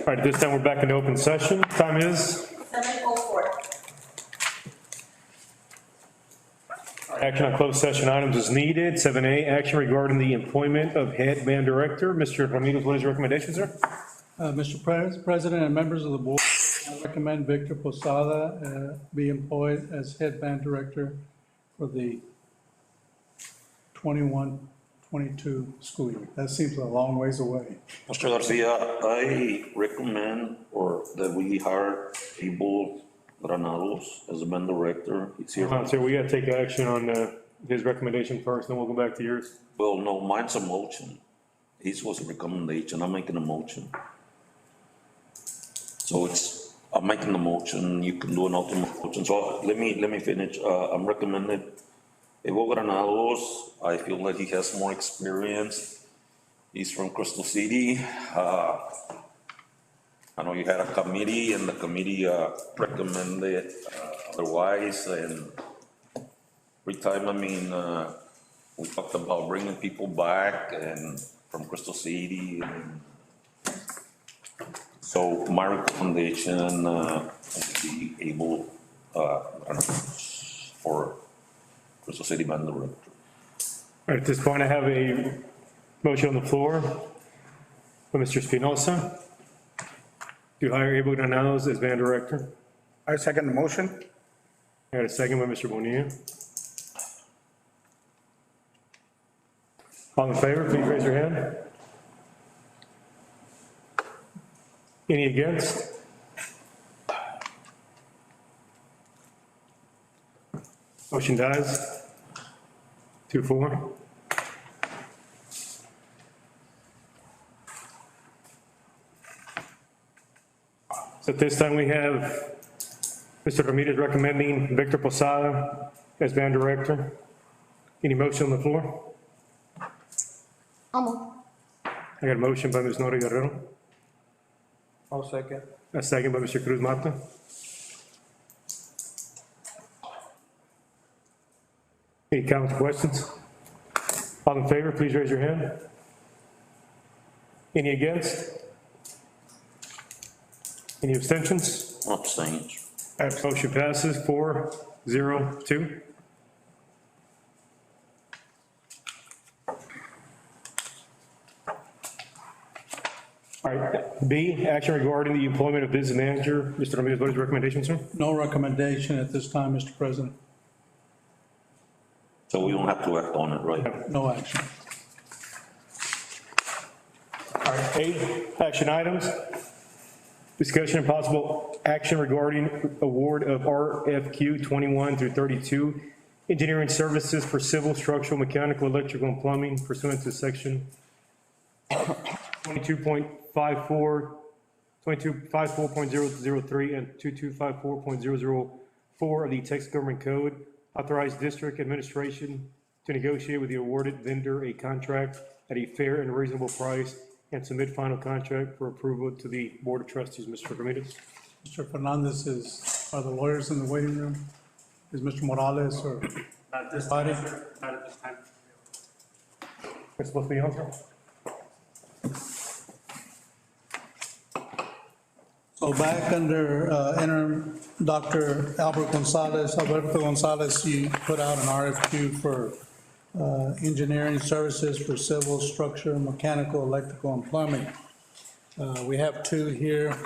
All right, at this time, we're back into open session. Time is 7:04. action on closed session items is needed. 7A, action regarding the employment of head band director. Mr. Ramirez, what is your recommendation, sir? Mr. President and members of the board, I recommend Victor Posada be employed as head band director for the 21-22 school year. That seems a long ways away. Mr. Garcia, I recommend that we hire Abel Granados as a band director. He's here. Sir, we gotta take action on his recommendation first, then we'll go back to yours. Well, no, mine's a motion. His was a recommendation. I'm making a motion. So I'm making a motion. You can do an ultimate motion. So let me finish. I'm recommending Abel Granados. I feel like he has more experience. He's from Crystal City. I know you had a committee and the committee recommended otherwise, and every time, we talked about bringing people back and from Crystal City. And so my recommendation would be able for Crystal City band director. All right, at this point, I have a motion on the floor by Mr. Espinosa to hire Abel Granados as band director. I second the motion. I got a second by Mr. Bonilla. All in favor, please raise your hand. Any against? Motion dies. 2-4. So at this time, we have Mr. Ramirez recommending Victor Posada as band director. Any motion on the floor? I'll move. I got a motion by Ms. Nori Guerrero, I'll second. a second by Mr. Cruz Mata. Any comments, questions? All in favor, please raise your hand. Any against? Any abstentions? Abstains. Motion passes 4-0-2. All right, B, action regarding the employment of business manager. Mr. Ramirez, what is your recommendation, sir? No recommendation at this time, Mr. President. So we don't have to act on it, right? No action. All right, A, action items. Discussion and possible action regarding award of RFQ 21 through 32 engineering services for civil, structural, mechanical, electrical, and plumbing pursuant to section 2254.003 and 2254.004 of the Texas Government Code. Authorize district administration to negotiate with the awarded vendor a contract at a fair and reasonable price and submit final contract for approval to the Board of Trustees. Mr. Ramirez. Mr. Fernandez are the lawyers in the waiting room? Is Mr. Morales or? Not at this time, Not at this time. It's supposed to be on, sir? So back under interim, Dr. Alberto Gonzalez, you put out an RFQ for engineering services for civil, structure, mechanical, electrical, and plumbing. We have two here.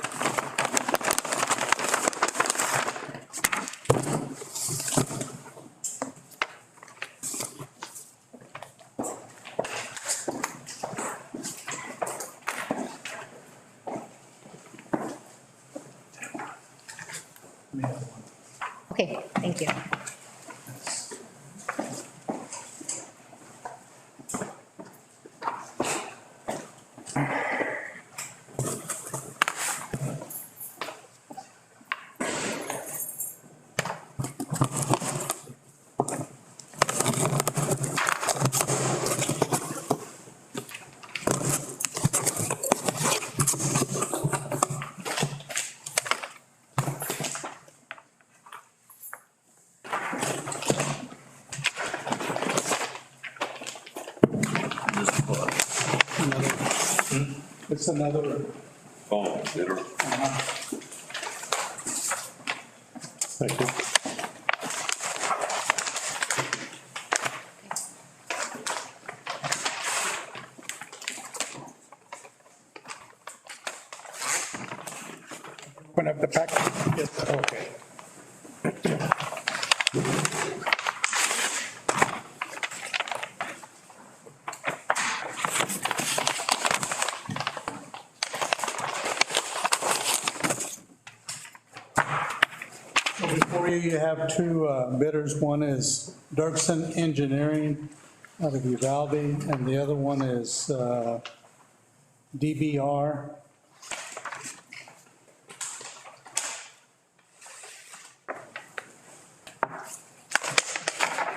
Okay, thank you. It's another Oh, bitter. Thank you. Open up the packet. Yes. Okay. So before you have two bidders. One is Dirksen Engineering out of Uvalde, and the other one is DBR.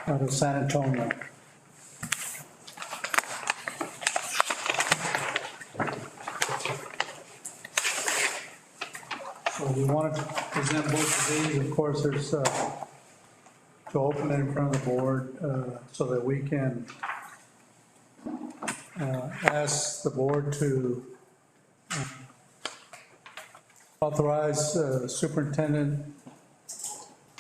Out of San Antonio. So we wanted to present both of these. Of course, there's, to open it in front of the board so that we can ask the board to authorize superintendent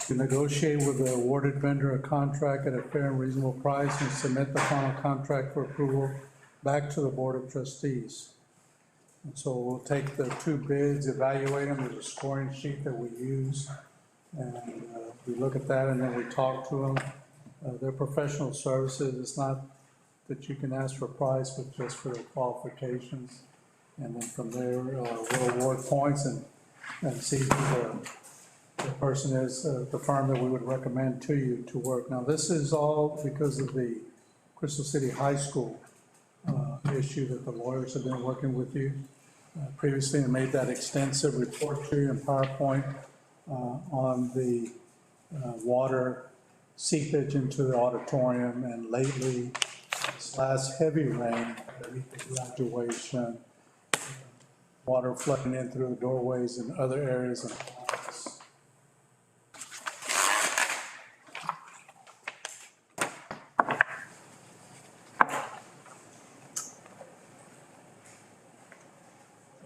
to negotiate with the awarded vendor a contract at a fair and reasonable price and submit the final contract for approval back to the Board of Trustees. And so we'll take the two bids, evaluate them, there's a scoring sheet that we use, and we look at that and then we talk to them. They're professional services, it's not that you can ask for a price, but just for their qualifications. And then from there, we'll award points and see who the person is, the firm that we would recommend to you to work. Now, this is all because of the Crystal City High School issue that the lawyers have been working with you previously and made that extensive report to you in PowerPoint on the water seepage into the auditorium, and lately, this last heavy rain, graduation, water flooding in through the doorways and other areas of the office.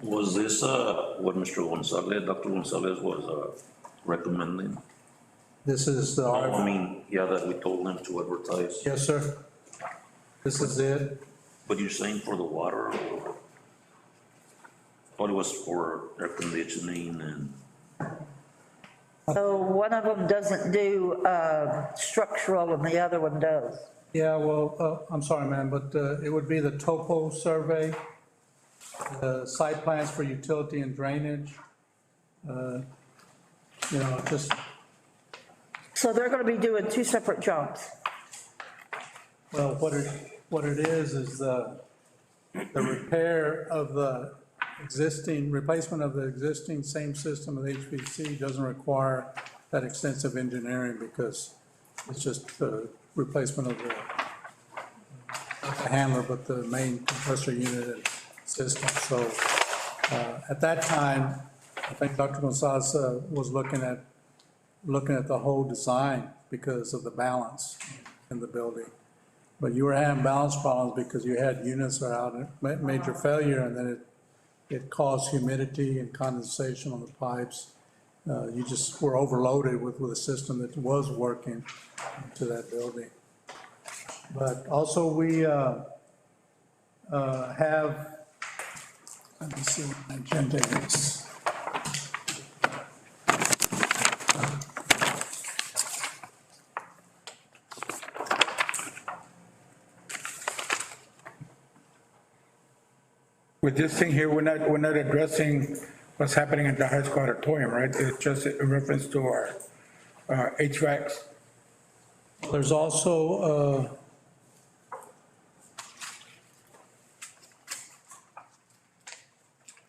Was this, what Mr. Gonzalez, Dr. Gonzalez was, recommending? This is the, I mean, yeah, that we told them to advertise, yes, sir. This is it. but you're saying for the water or? Thought it was for air conditioning and, So one of them doesn't do structural and the other one does. Yeah, well, I'm sorry, ma'am, but it would be the topo survey, the site plans for utility and drainage. You know, just, So they're gonna be doing two separate jobs. well, what it is the repair of the existing, replacement of the existing same system of HVAC doesn't require that extensive engineering because it's just the replacement of not the handler, but the main compressor unit and system. So at that time, I think Dr. Gonzalez was looking at the whole design because of the balance in the building. But you were having balance problems because you had units that are out in major failure, and then it caused humidity and condensation on the pipes. You just were overloaded with a system that was working to that building. But also we have, let me see what my agenda is. With this thing here, we're not addressing what's happening at the high school auditorium, right? It's just in reference to our HVACs. There's also,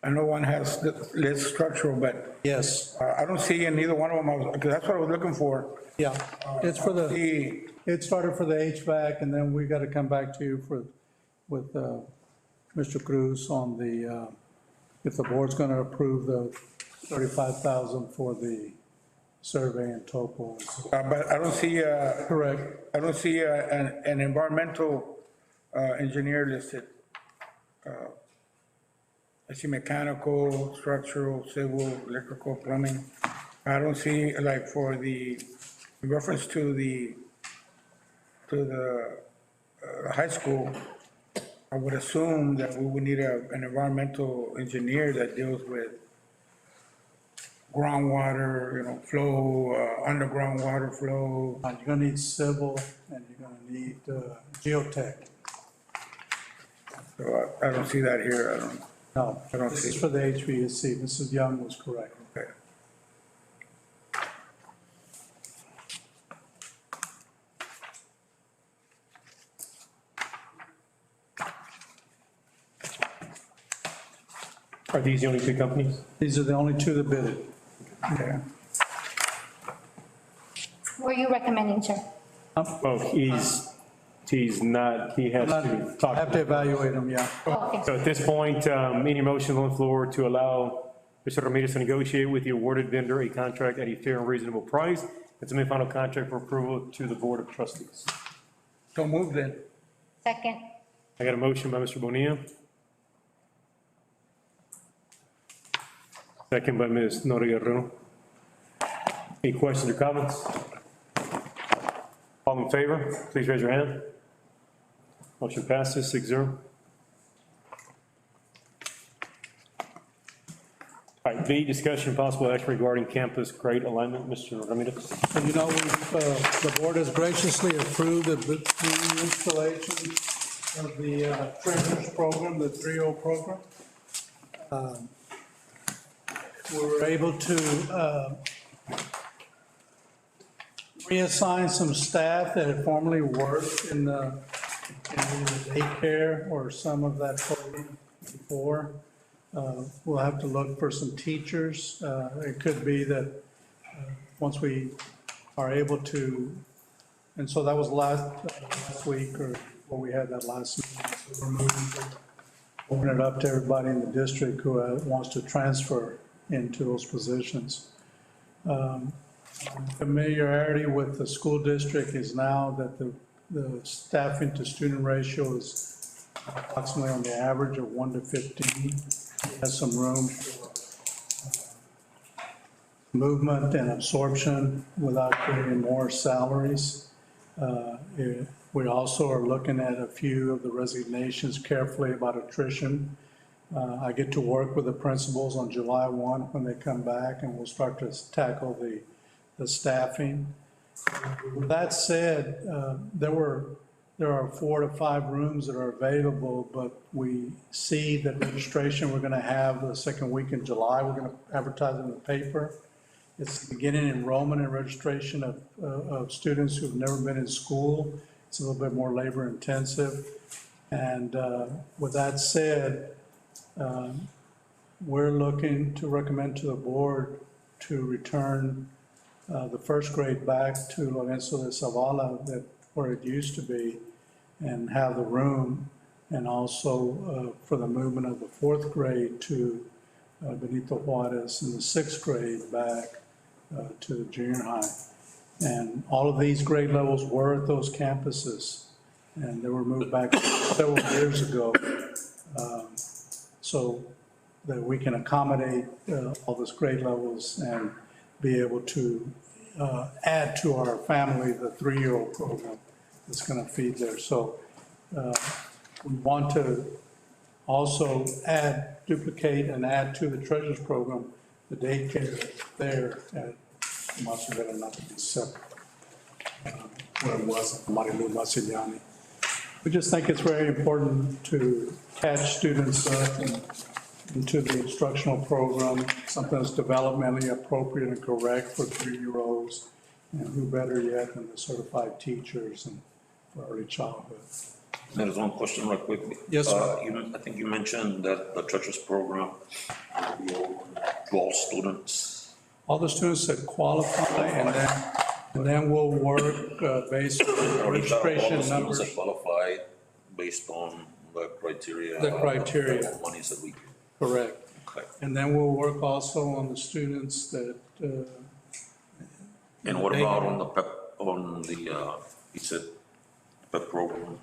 I know one has less structural, but yes, I don't see in either one of them, because that's what I was looking for. yeah, it's for the, The, it started for the HVAC, and then we got to come back to you with Mr. Cruz on the, if the board's going to approve the 35,000 for the survey and topo. but I don't see, Correct. I don't see an environmental engineer listed. I see mechanical, structural, civil, electrical, plumbing. I don't see, like, for the, in reference to the high school, I would assume that we would need an environmental engineer that deals with groundwater, flow, underground water flow. You're gonna need civil, and you're gonna need geotech. So I don't see that here, I don't, No, I don't this see. is for the HVAC. Mrs. Young was correct. okay. Are these the only two companies? These are the only two that bid it. Okay. Who are you recommending, sir? Oh, he's not, he has I to have talk. to evaluate them, yeah. Oh, okay. So at this point, any motion on the floor to allow Mr. Ramirez to negotiate with the awarded vendor a contract at a fair and reasonable price and submit final contract for approval to the Board of Trustees. So move then. Second. I got a motion by Mr. Bonilla. Second by Ms. Nora Guerrero. Any questions or comments? All in favor, please raise your hand. Motion passes 6-0. All right, B, discussion possible action regarding campus grade alignment. Mr. Ramirez. So the board has graciously approved the installation of the treasurer's program, the 3.0 program. We were able to reassign some staff that had formerly worked in the daycare or some of that program before. We'll have to look for some teachers. It could be that once we are able to, and so that was last week or what we had that last meeting. So we're moving to open it up to everybody in the district who wants to transfer into those positions. Familiarity with the school district is now that the staffing to student ratio is approximately on the average of 1 to 15. Has some room for movement and absorption without creating more salaries. We also are looking at a few of the resignations carefully about attrition. I get to work with the principals on July 1 when they come back, and we'll start to tackle the staffing. With that said, there are 4 to 5 rooms that are available, but we see that registration we're gonna have the second week in July. We're gonna advertise in the paper. It's beginning enrollment and registration of students who've never been in school. It's a little bit more labor intensive. And with that said, we're looking to recommend to the board to return the first grade back to Lorenzo de Zavala, where it used to be, and have the room, and also for the movement of the fourth grade to Benito Juarez, and the sixth grade back to the junior high. And all of these grade levels were at those campuses, and they were moved back several years ago, so that we can accommodate all those grade levels and be able to add to our family the 3-year-old program that's going to feed there. So we want to also duplicate and add to the treasures program the daycare there at Massachusetts, not to be separate, where it was at Marilu Masiliani. We just think it's very important to catch students up into the instructional program, something that's developmentally appropriate and correct for 3-year-olds, and who better yet than the certified teachers and for early childhood. There's one question real quickly. Yes, sir. I think you mentioned that the church's program will be open to all students. All the students that qualify, and then we'll work based on Or is that all registration the students numbers. that qualify based on the criteria? The criteria. The monies that we. Correct. Okay. And then we'll work also on the students that. And what about on the PEP, you said PEP program?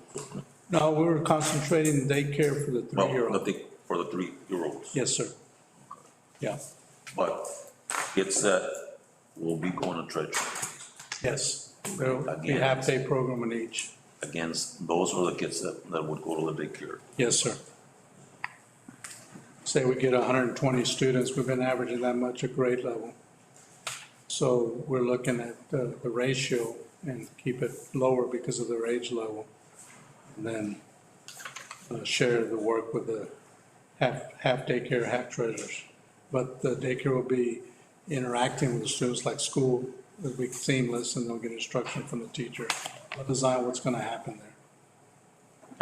No, we were concentrating daycare for the Well, 3-year-old. for the 3-year-olds. Yes, sir. Yeah, But kids that will be going to church yes. There'll be a half-day program in each. against, those are the kids that would go to the daycare. Yes, sir. Say we get 120 students, we've been averaging that much at grade level. So we're looking at the ratio and keep it lower because of their age level. And then share the work with the half daycare, half treasures. But the daycare will be interacting with the students like school, it'll be seamless, and they'll get instruction from the teacher. They'll design what's gonna happen there.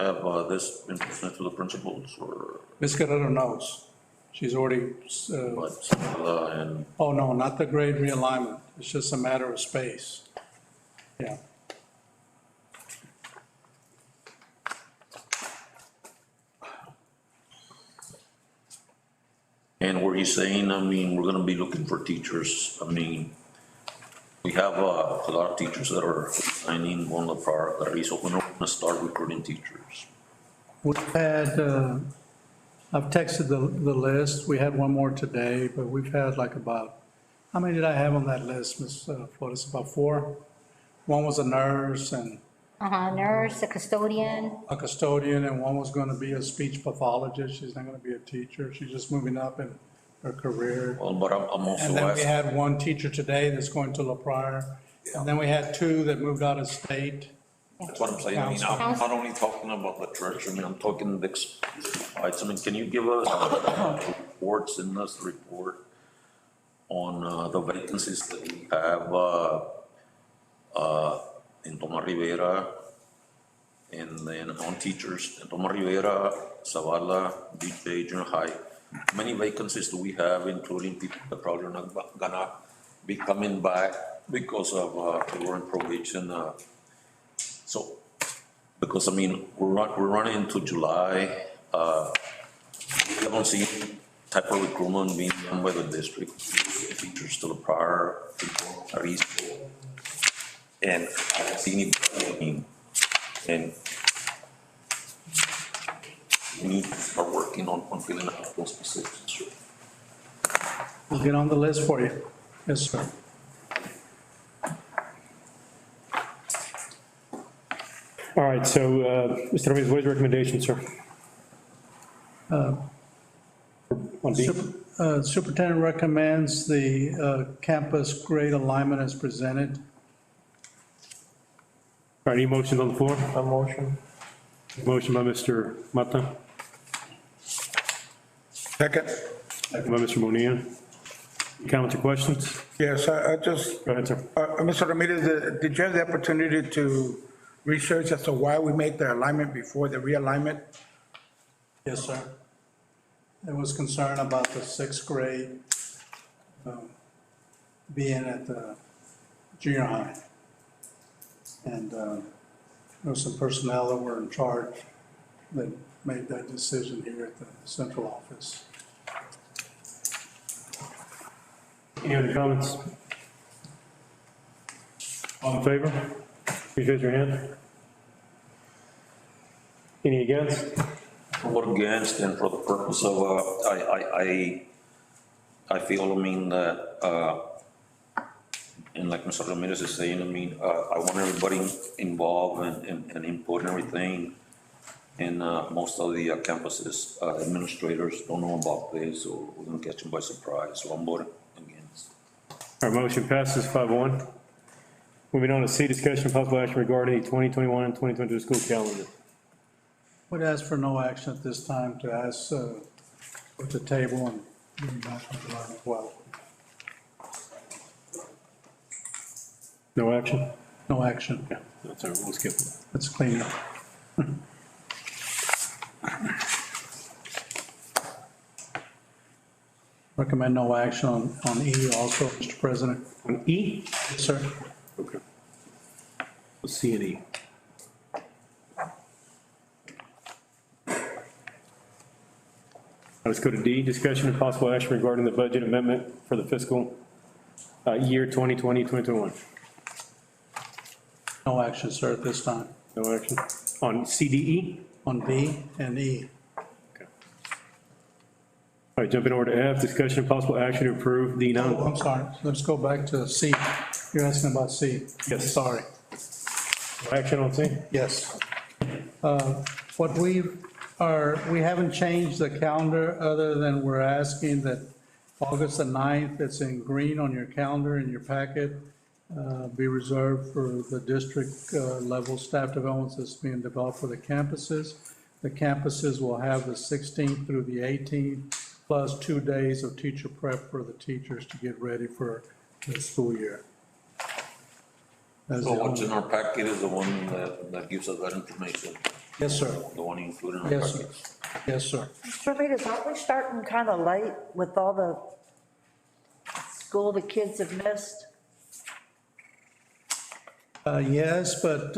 Have this been presented to the principals or, Ms. Guerrero knows. She's already, and oh, no, not the grade realignment. It's just a matter of space. Yeah. And were you saying, I mean, we're gonna be looking for teachers, I mean, we have a lot of teachers that are signing one of our, that are, so when we're gonna start recruiting teachers. We've had, I've texted the list. We had one more today, but we've had like about, how many did I have on that list, Ms. Flores? About 4? One was a nurse and Nurse, a custodian. a custodian, and one was gonna be a speech pathologist. She's not gonna be a teacher. She's just moving up in her career. Well, but I'm also And then we asking, had one teacher today that's going to La Pryor. And then we had 2 that moved out of state. that's what I'm saying, I mean, I'm not only talking about the church, I mean, I'm talking the, I mean, can you give us reports, in this report on the vacancies that we have, in Toma Rivera, and then on teachers, in Toma Rivera, Zavala, DJ, junior high? How many vacancies do we have, including people that probably are not gonna be coming back because of, they were in probation? So, because I mean, we're running into July, we haven't seen type of recruitment being done by the district, teachers to the prior, and I haven't seen it, and we need to start working on filling out those positions. We'll get on the list for you. Yes, sir. All right, so, Mr. Ramirez, what is your recommendation, sir? On B? Superintendent recommends the campus grade alignment as presented. All right, any motions on the floor? A motion. Motion by Mr. Mata, Second. second by Mr. Bonilla. Comments or questions? Yes, I just, Go ahead, sir. Mr. Ramirez, did you have the opportunity to research as to why we made the alignment before the realignment? Yes, sir. There was concern about the 6th grade being at the junior high. And there was some personnel that were in charge that made that decision here at the central office. Any other comments? All in favor? Please raise your hand. Any against? Vote against, and for the purpose of, I feel, I mean, that, and like Mr. Ramirez is saying, I mean, I want everybody involved and input and everything. And most of the campuses, administrators don't know about this, so we're gonna catch them by surprise, so I'm voting against. Our motion passes 5-1. Moving on to C, discussion of possible action regarding the 2021 and 2022 school calendar. Would ask for no action at this time to ask, at the table and bring back on July 12th. No action? No action. Yeah, that's all right, we'll skip it. Let's clean up. Recommend no action on E also, Mr. President. On E? Yes, sir. Okay. Let's C and E. Let's go to D, discussion of possible action regarding the budget amendment for the fiscal year 2020, 2021. No action, sir, at this time. No action. On CDE? On B and E. Okay. All right, jumping over to F, discussion and possible action to approve the Oh, non, I'm sorry, let's go back to C. You're asking about C? Yes. Sorry, action on C? yes. What we haven't changed the calendar, other than we're asking that August the 9th, it's in green on your calendar in your packet, be reserved for the district level staff developments that's being developed for the campuses. The campuses will have the 16th through the 18th, plus 2 days of teacher prep for the teachers to get ready for the school year. That's So the what's in only- our packet is the one that gives us that information, Yes, sir. the one included in our Yes, sir. packet. Yes, sir. Mr. Ramirez, aren't we starting kind of late with all the school the kids have missed? Yes, but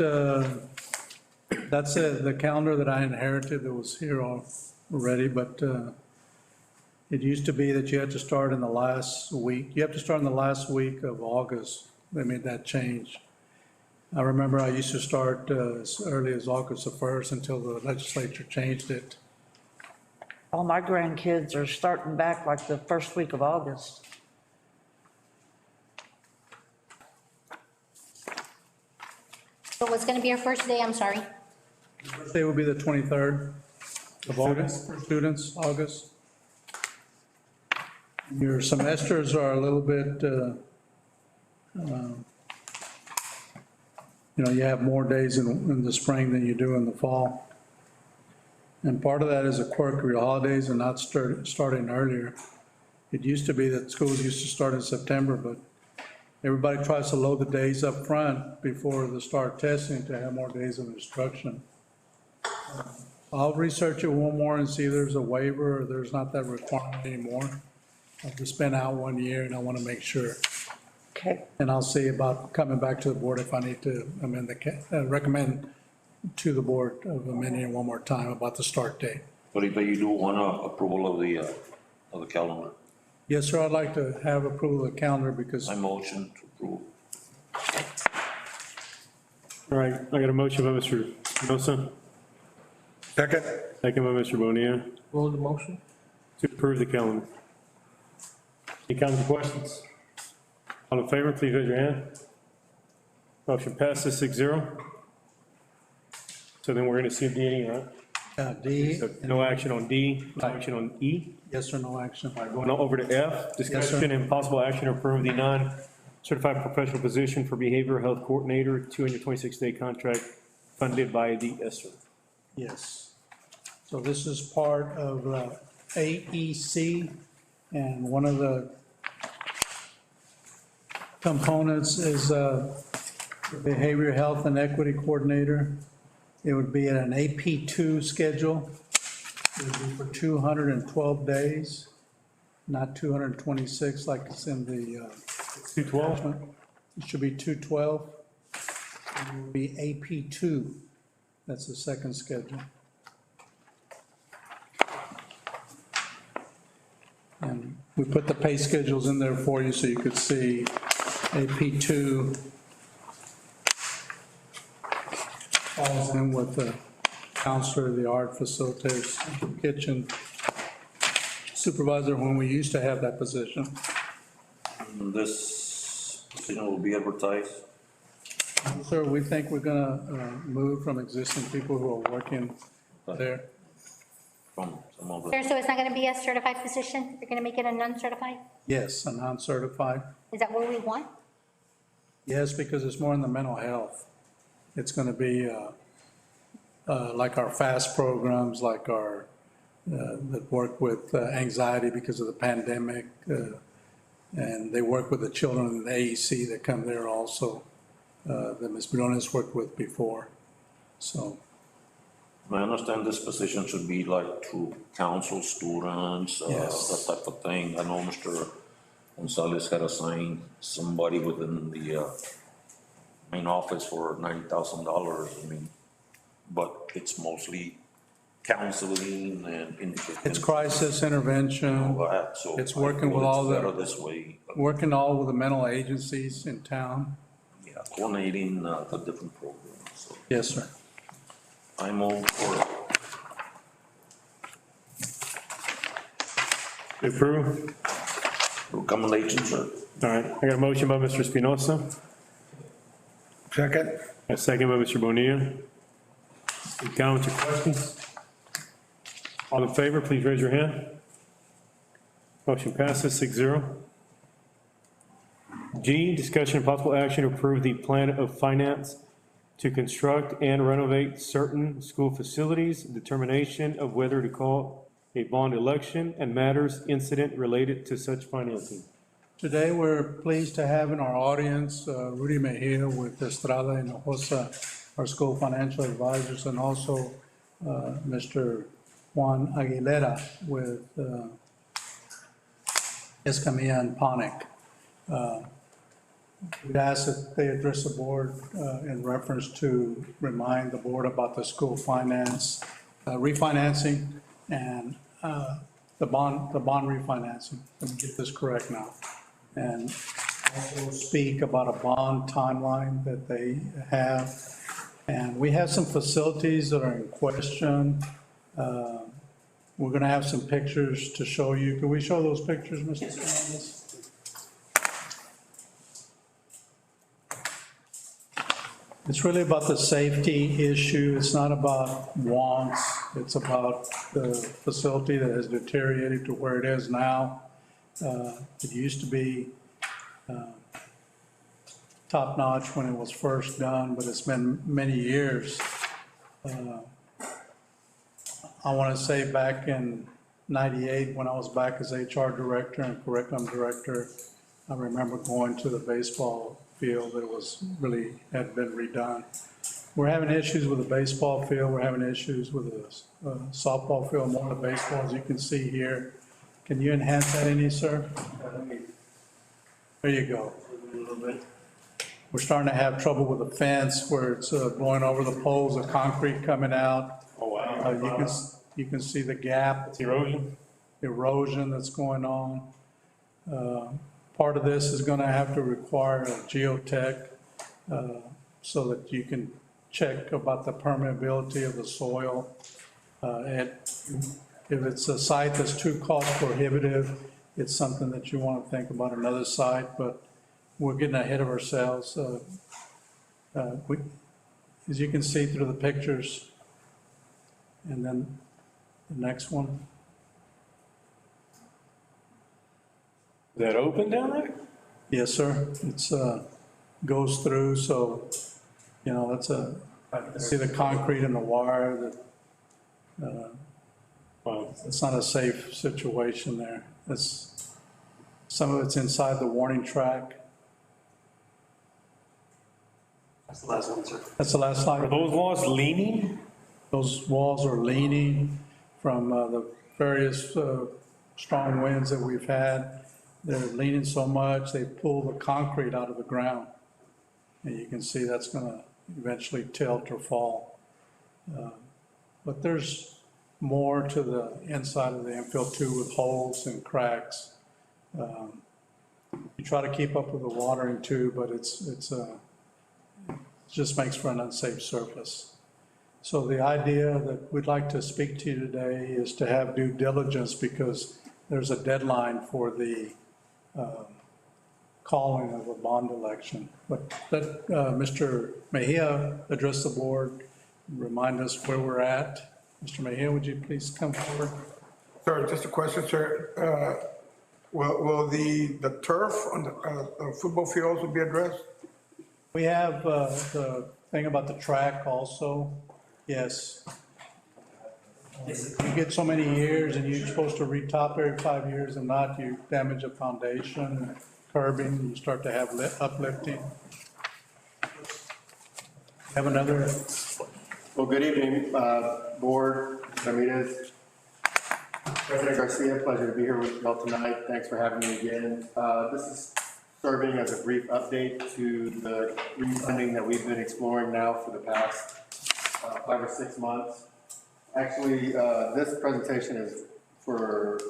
that's the calendar that I inherited that was here already, but it used to be that you had to start in the last week. You have to start in the last week of August. They made that change. I remember I used to start as early as August the 1st until the legislature changed it. All my grandkids are starting back like the first week of August. So what's gonna be our first day, I'm sorry? First day will be the 23rd of August for students, August. Your semesters are a little bit, you have more days in the spring than you do in the fall. And part of that is a quirk of your holidays and not starting earlier. It used to be that schools used to start in September, but everybody tries to load the days up front before the start testing to have more days of instruction. I'll research it one more and see if there's a waiver or there's not that requirement anymore. I've just been out 1 year and I want to make sure. Okay, And I'll see about coming back to the board if I need to amend recommend to the board of amending it one more time about the start date. But you do want approval of the calendar. Yes, sir, I'd like to have approval of the calendar because, I motion to approve. All right, I got a motion by Mr. Mendoza, Second? second by Mr. Bonilla, What was the motion? to approve the calendar. Any comments or questions? All in favor, please raise your hand. Motion passes 6-0. So then we're gonna see D, right? D, So no action on D, no action on E. yes or no action? Going over to F, discussion and possible action to approve the non-certified professional position for behavioral health coordinator, 226-day contract funded by the ESSER. Yes. So this is part of AEC, and one of the components is behavioral health and equity coordinator. It would be at an AP2 schedule. It would be for 212 days, not 226 like it's in the 212? it should be 212. It will be AP2. That's the second schedule. And we put the pay schedules in there for you so you could see AP2 falls in with the counselor, the art facilitators, kitchen supervisor when we used to have that position. And this position will be advertised. Sir, we think we're gonna move from existing people who are working there. From some of the, Sir, so it's not gonna be a certified position? You're gonna make it a non-certified? Yes, a non-certified. Is that what we want? Yes, because it's more in the mental health. It's gonna be like our FAST programs, like our, that work with anxiety because of the pandemic. And they work with the children in the AEC that come there also, that Ms. Briones worked with before. So, I understand this position should be like to counsel students, Yes. that type of thing. I know Mr. Gonzalez had assigned somebody within the main office for $90,000. I mean, but it's mostly counseling and. it's crisis intervention, All that, so. It's I working feel with all it's the- better this way, working all with the mental agencies in town. yeah, coordinating the different programs, so. Yes, sir. I'm all for it. Approve. Recommendation, sir. All right, I got a motion by Mr. Espinosa, Second? a second by Mr. Bonilla. Any comments or questions? All in favor, please raise your hand. Motion passes 6-0. G, discussion and possible action to approve the plan of finance to construct and renovate certain school facilities, determination of whether to call a bond election, and matters incident related to such financing. Today, we're pleased to have in our audience Rudy Mejia with Estrada and Hinojosa, our school financial advisors, and also Mr. Juan Aguilera with Escamilla and Ponick. We'd ask that they address the board in reference to remind the board about the school finance refinancing and the bond refinancing. Let me get this correct now. And also speak about a bond timeline that they have. And we have some facilities that are in question. We're gonna have some pictures to show you. Can we show those pictures, Mr. Fernandez? It's really about the safety issue. It's not about wants. It's about the facility that has deteriorated to where it is now. It used to be top-notch when it was first done, but it's been many years. I want to say back in '98, when I was back as HR director and curriculum director, I remember going to the baseball field that was really, had been redone. We're having issues with the baseball field, we're having issues with the softball field, more than baseball, as you can see here. Can you enhance that any, sir? There you go. A little bit. We're starting to have trouble with the fence where it's blowing over the poles, the concrete coming out. Oh, wow. You can see the gap. It's erosion. That's going on. Part of this is going to have to require a geotech so that you can check about the permeability of the soil. If it's a site that's too cost prohibitive, it's something that you want to think about another site, but we're getting ahead of ourselves. As you can see through the pictures, and then the next one. Is that open down there? Yes, sir. It's, goes through, so, you know, that's I can see the concrete and the wire that, Wow. it's not a safe situation there. Some of it's inside the warning track. That's the last one, sir. That's the last Are slide. those walls leaning? Those walls are leaning from the various strong winds that we've had. They're leaning so much, they pull the concrete out of the ground. And you can see that's gonna eventually tilt or fall. But there's more to the inside of the infill too, with holes and cracks. You try to keep up with the watering too, but it just makes for an unsafe surface. So the idea that we'd like to speak to you today is to have due diligence, because there's a deadline for the calling of a bond election. But let Mr. Mejia address the board, remind us where we're at. Mr. Mejia, would you please come forward? Sir, just a question, sir. Will the turf on the football fields will be addressed? We have the thing about the track also, yes. You get so many years and you're supposed to retop every 5 years, and not, you damage a foundation, curbing, you start to have uplifting. Have another, Well, good evening, board, Ramirez. President Garcia, pleasure to be here with you all tonight. Thanks for having me again. This is serving as a brief update to the refunding that we've been exploring now for the past 5 or 6 months. Actually, this presentation is for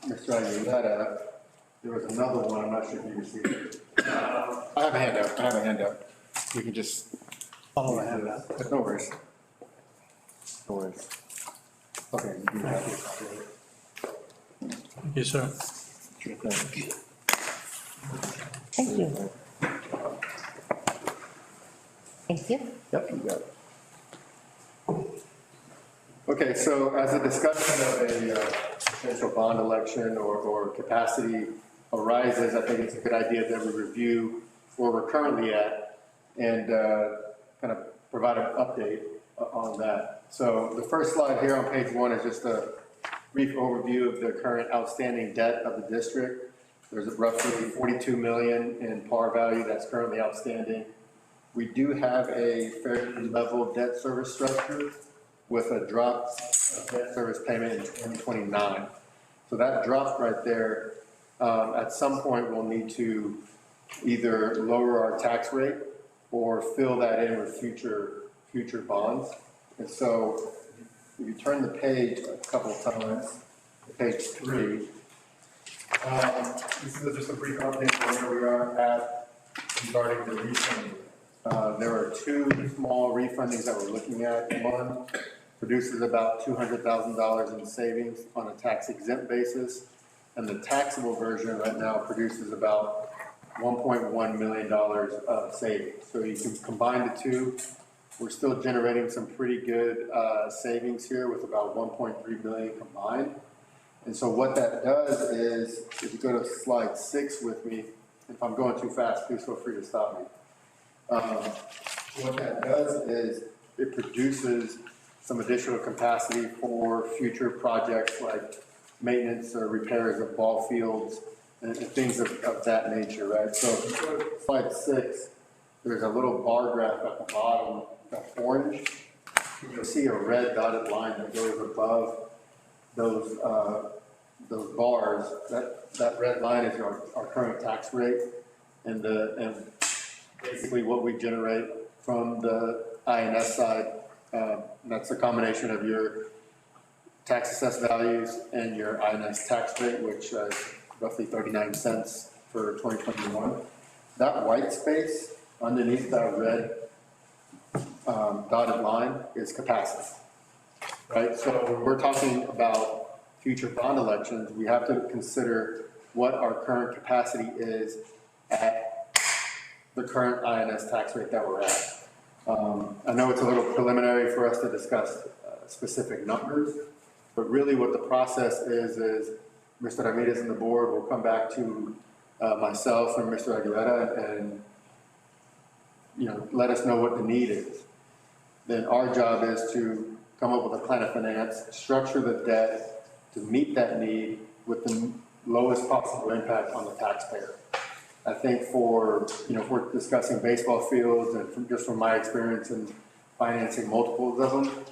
Mr. Aguilera. There was another one, I'm not sure if you received it. I have a handout. You can just follow the handout. no worries. No worries. Okay. You do have Yes, sir. Thank you. Thank you. Yep, you got it. Okay, so as a discussion of a potential bond election or capacity arises, I think it's a good idea that we review where we're currently at and kind of provide an update on that. So the first slide here on page 1 is just a brief overview of the current outstanding debt of the district. There's roughly 42 million in par value that's currently outstanding. We do have a fairly level debt service structure with a drop of debt service payment in 2029. So that drop right there, at some point we'll need to either lower our tax rate or fill that in with future bonds. And so if you turn the page a couple of times, page 3, this is just a brief update on where we are at regarding the refunding. There are 2 small refundings that we're looking at. One produces about $200,000 in savings on a tax exempt basis, and the taxable version right now produces about $1.1 million of savings. So you can combine the 2. We're still generating some pretty good savings here with about 1.3 million combined. And so what that does is, if you go to slide 6 with me, if I'm going too fast, please feel free to stop me. What that does is it produces some additional capacity for future projects like maintenance or repairs of ball fields and things of that nature, right? So if you go to slide 6, there's a little bar graph at the bottom that's orange. You'll see a red dotted line that goes above those bars. That red line is our current tax rate and basically what we generate from the INS side. That's a combination of your tax assessed values and your INS tax rate, which is roughly 39 cents for 2021. That white space underneath that red dotted line is capacity, right? So when we're talking about future bond elections, we have to consider what our current capacity is at the current INS tax rate that we're at. I know it's a little preliminary for us to discuss specific numbers, but really what the process is Mr. Ramirez and the board will come back to myself and Mr. Aguilera and let us know what the need is. Then our job is to come up with a plan of finance, structure the debt to meet that need with the lowest possible impact on the taxpayer. I think if we're discussing baseball fields and just from my experience in financing multiples of them,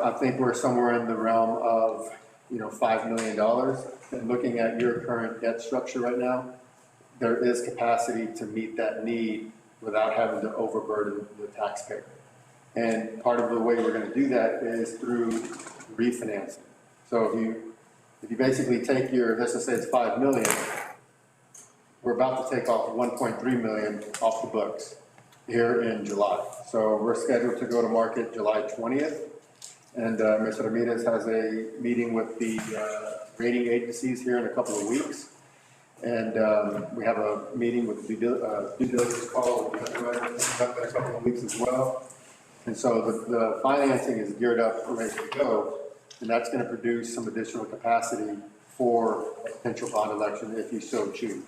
I think we're somewhere in the realm of, $5 million. And looking at your current debt structure right now, there is capacity to meet that need without having to overburden the taxpayer. And part of the way we're going to do that is through refinancing. So if you basically take let's just say it's 5 million, we're about to take off 1.3 million off the books here in July. So we're scheduled to go to market July 20th. And Mr. Ramirez has a meeting with the rating agencies here in a couple of weeks. And we have a meeting with the due diligence call with the underwriters in a couple of weeks as well. And so the financing is geared up and ready to go. And that's going to produce some additional capacity for a potential bond election if you so choose.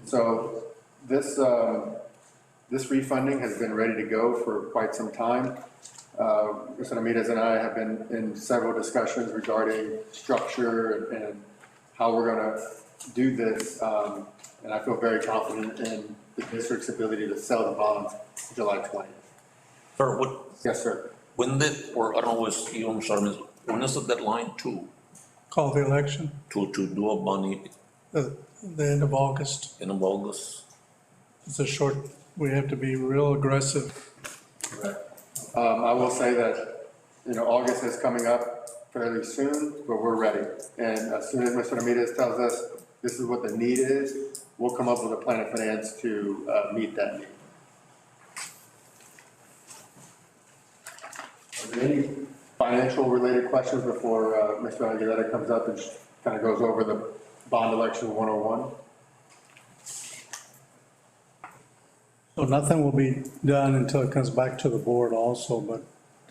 So this refunding has been ready to go for quite some time. Mr. Ramirez and I have been in several discussions regarding structure and how we're going to do this. And I feel very confident in the district's ability to sell the bonds July 20th. Sir, Yes, sir. when I don't know, when is the deadline to Call the election, do a bond the end of August. in August? It's we have to be real aggressive. I will say that, August is coming up fairly soon, but we're ready. And as soon as Mr. Ramirez tells us this is what the need is, we'll come up with a plan of finance to meet that need. Are there any financial related questions before Mr. Aguilera comes up and kind of goes over the bond election 101. So nothing will be done until it comes back to the board also, but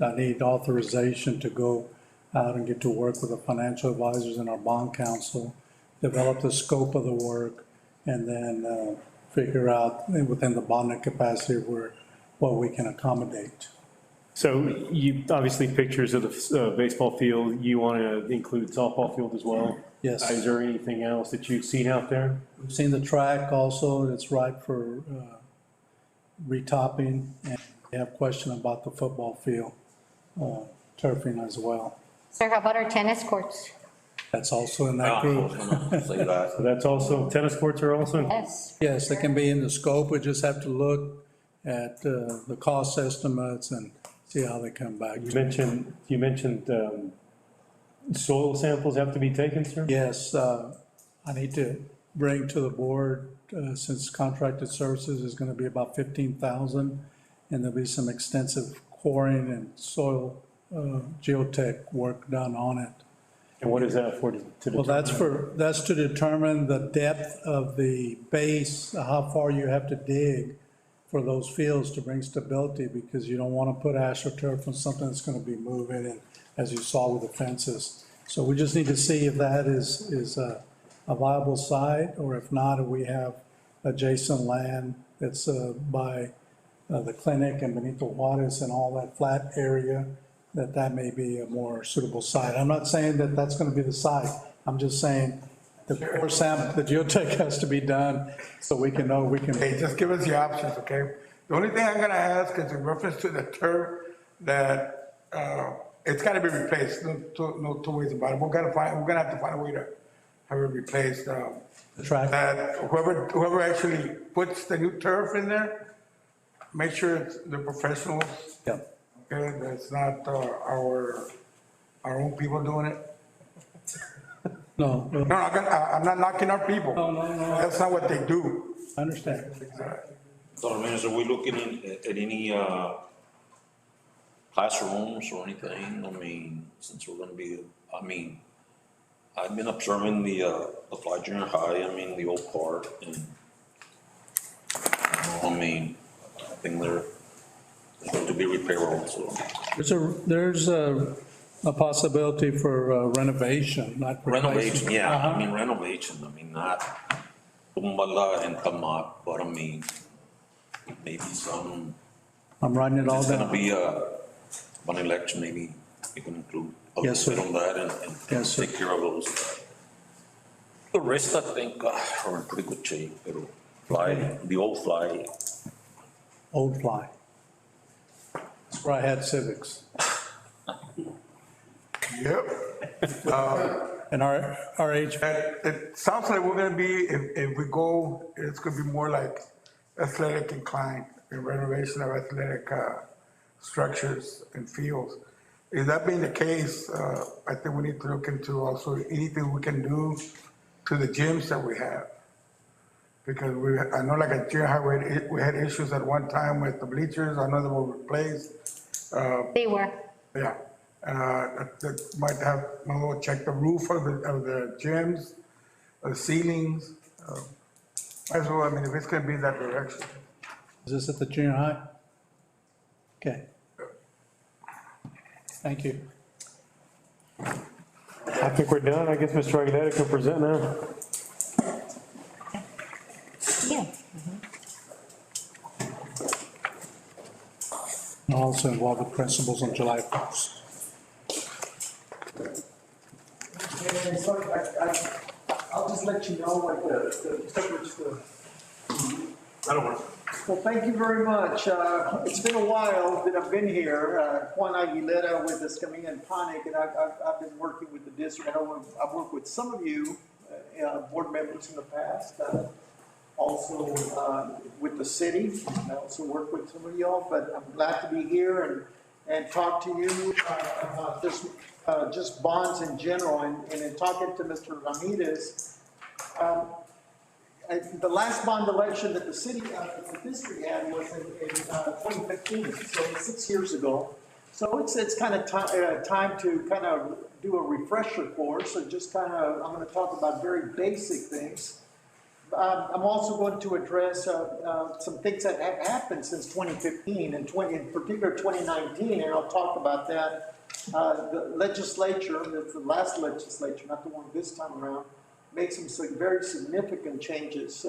I need authorization to go out and get to work with the financial advisors and our bond counsel, develop the scope of the work, and then figure out within the bonding capacity where, what we can accommodate. So you, obviously pictures of the baseball field, you want to include softball field as well? Yes. Is there anything else that you've seen out there? We've seen the track also, it's ripe for retopping, and we have question about the football field, turfing as well. Sir, how about our tennis courts? That's also in I that group. was gonna say that. So that's also, tennis courts are also? Yes. Yes, they can be in the scope, we just have to look at the cost estimates and see how they come back. You mentioned soil samples have to be taken, sir? Yes, I need to bring to the board, since contracted services is gonna be about 15,000, and there'll be some extensive coring and soil geotech work done on it. And what is that for? Well, that's to determine the depth of the base, how far you have to dig for those fields to bring stability, because you don't want to put astroturf on something that's going to be moving, and as you saw with the fences. So we just need to see if that is a viable site, or if not, if we have adjacent land that's by the clinic and Benito Juarez and all that flat area, that may be a more suitable site. I'm not saying that that's going to be the site. I'm just saying the core sample, the geotech has to be done so we can know, we can. Hey, just give us the options, okay? The only thing I'm gonna ask is in reference to the turf, that, it's gotta be replaced, no two ways about it. We're gonna have to find a way to have it replaced. The track. That whoever actually puts the new turf in there, make sure it's the professionals, Yeah. okay? That's not, our own people doing it. No, No, I'm not knocking our people. no. That's not what they do. I understand. So, Minister, are we looking at any, classrooms or anything? I mean, since we're gonna be, I mean, I've been observing the Fly Junior High, I mean, the old park, and, I mean, I think they're going to be repairable, so. There's a possibility for renovation, not replacement. Renovation, yeah, Uh-huh. I mean, renovation, I mean, not tumbala and tamak, but I mean, maybe some, I'm writing it all it's gonna down. be one election, maybe you can include a Yes, little sir. bit on that and Yes, sir. take care of those. The rest, I think, are in pretty good shape, pero the old Fly, Old Fly. That's where I had civics. Yep. And our age, It sounds like we're gonna be, if we go, it's gonna be more like athletic inclined, and renovation of athletic, structures and fields. If that being the case, I think we need to look into also anything we can do to the gyms that we have. Because I know like at junior high, we had issues at one time with the bleachers, I know they were replaced. They were. Yeah, that might have, we'll check the roof of the gyms, the ceilings. As well, I mean, if it's gonna be that direction. is this at the junior high? Okay. Thank you. I think we're done. I guess Mr. Aguilera can present now. Yeah. And also involve the principals on July 1st. And so I'll just let you know what I don't want. Well, thank you very much. It's been a while that I've been here. Juan Aguilera with Escamilla Panic, and I've been working with the district. I've worked with some of you, board members in the past. Also with the city. I also work with some of y'all, but I'm glad to be here and talk to you about this. Just bonds in general, and in talking to Mr. Ramirez, the last bond election that the city, the district had was in 2015, so 6 years ago. So it's kind of time to kind of do a refresher course, and just kind of, I'm going to talk about very basic things. I'm also going to address some things that have happened since 2015 and in particular 2019, and I'll talk about that. The legislature, the last legislature, not the one this time around, made some very significant changes,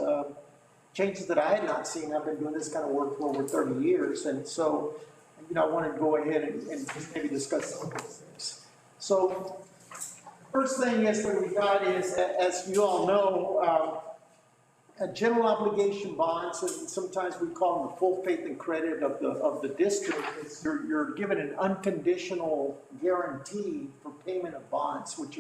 changes that I had not seen. I've been doing this kind of work for over 30 years, and so, I wanted to go ahead and just maybe discuss some of those things. So, first thing is that we got is, as you all know, general obligation bonds, and sometimes we call them the full faith and credit of the district. You're given an unconditional guarantee for payment of bonds, which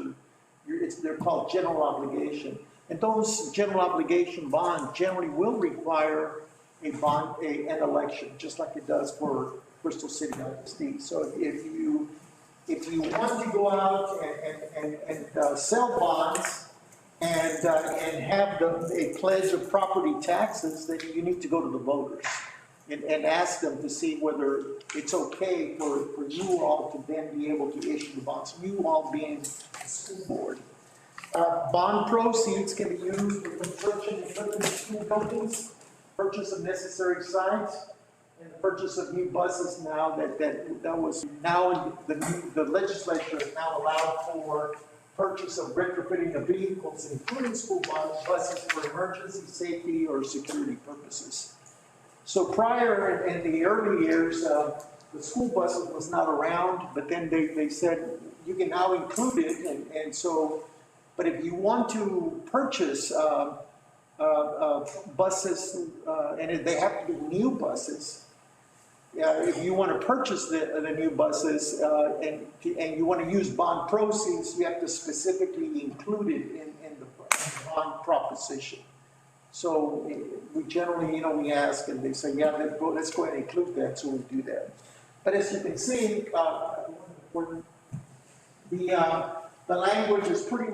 they're called general obligation. And those general obligation bonds generally will require an election, just like it does for CrystalCity ISD. So if you want to go out and sell bonds, and have a pledge of property taxes, then you need to go to the voters and ask them to see whether it's okay for you all to then be able to issue the bonds, you all being the school board. Bond proceeds can be used for construction and equipment of school buildings, purchase of necessary signs, and the purchase of new buses. Now that was now the legislature has now allowed for purchase of retrofitting of vehicles, including school buses for emergency, safety, or security purposes. So prior, in the early years, the school buses was not around, but then they said you can now include it, and so, but if you want to purchase buses, and they have to be new buses, if you want to purchase the new buses and you want to use bond proceeds, you have to specifically include it in the bond proposition. So we generally, we ask and they say, yeah, let's go ahead and include that, so we do that. But as you can see, the language is pretty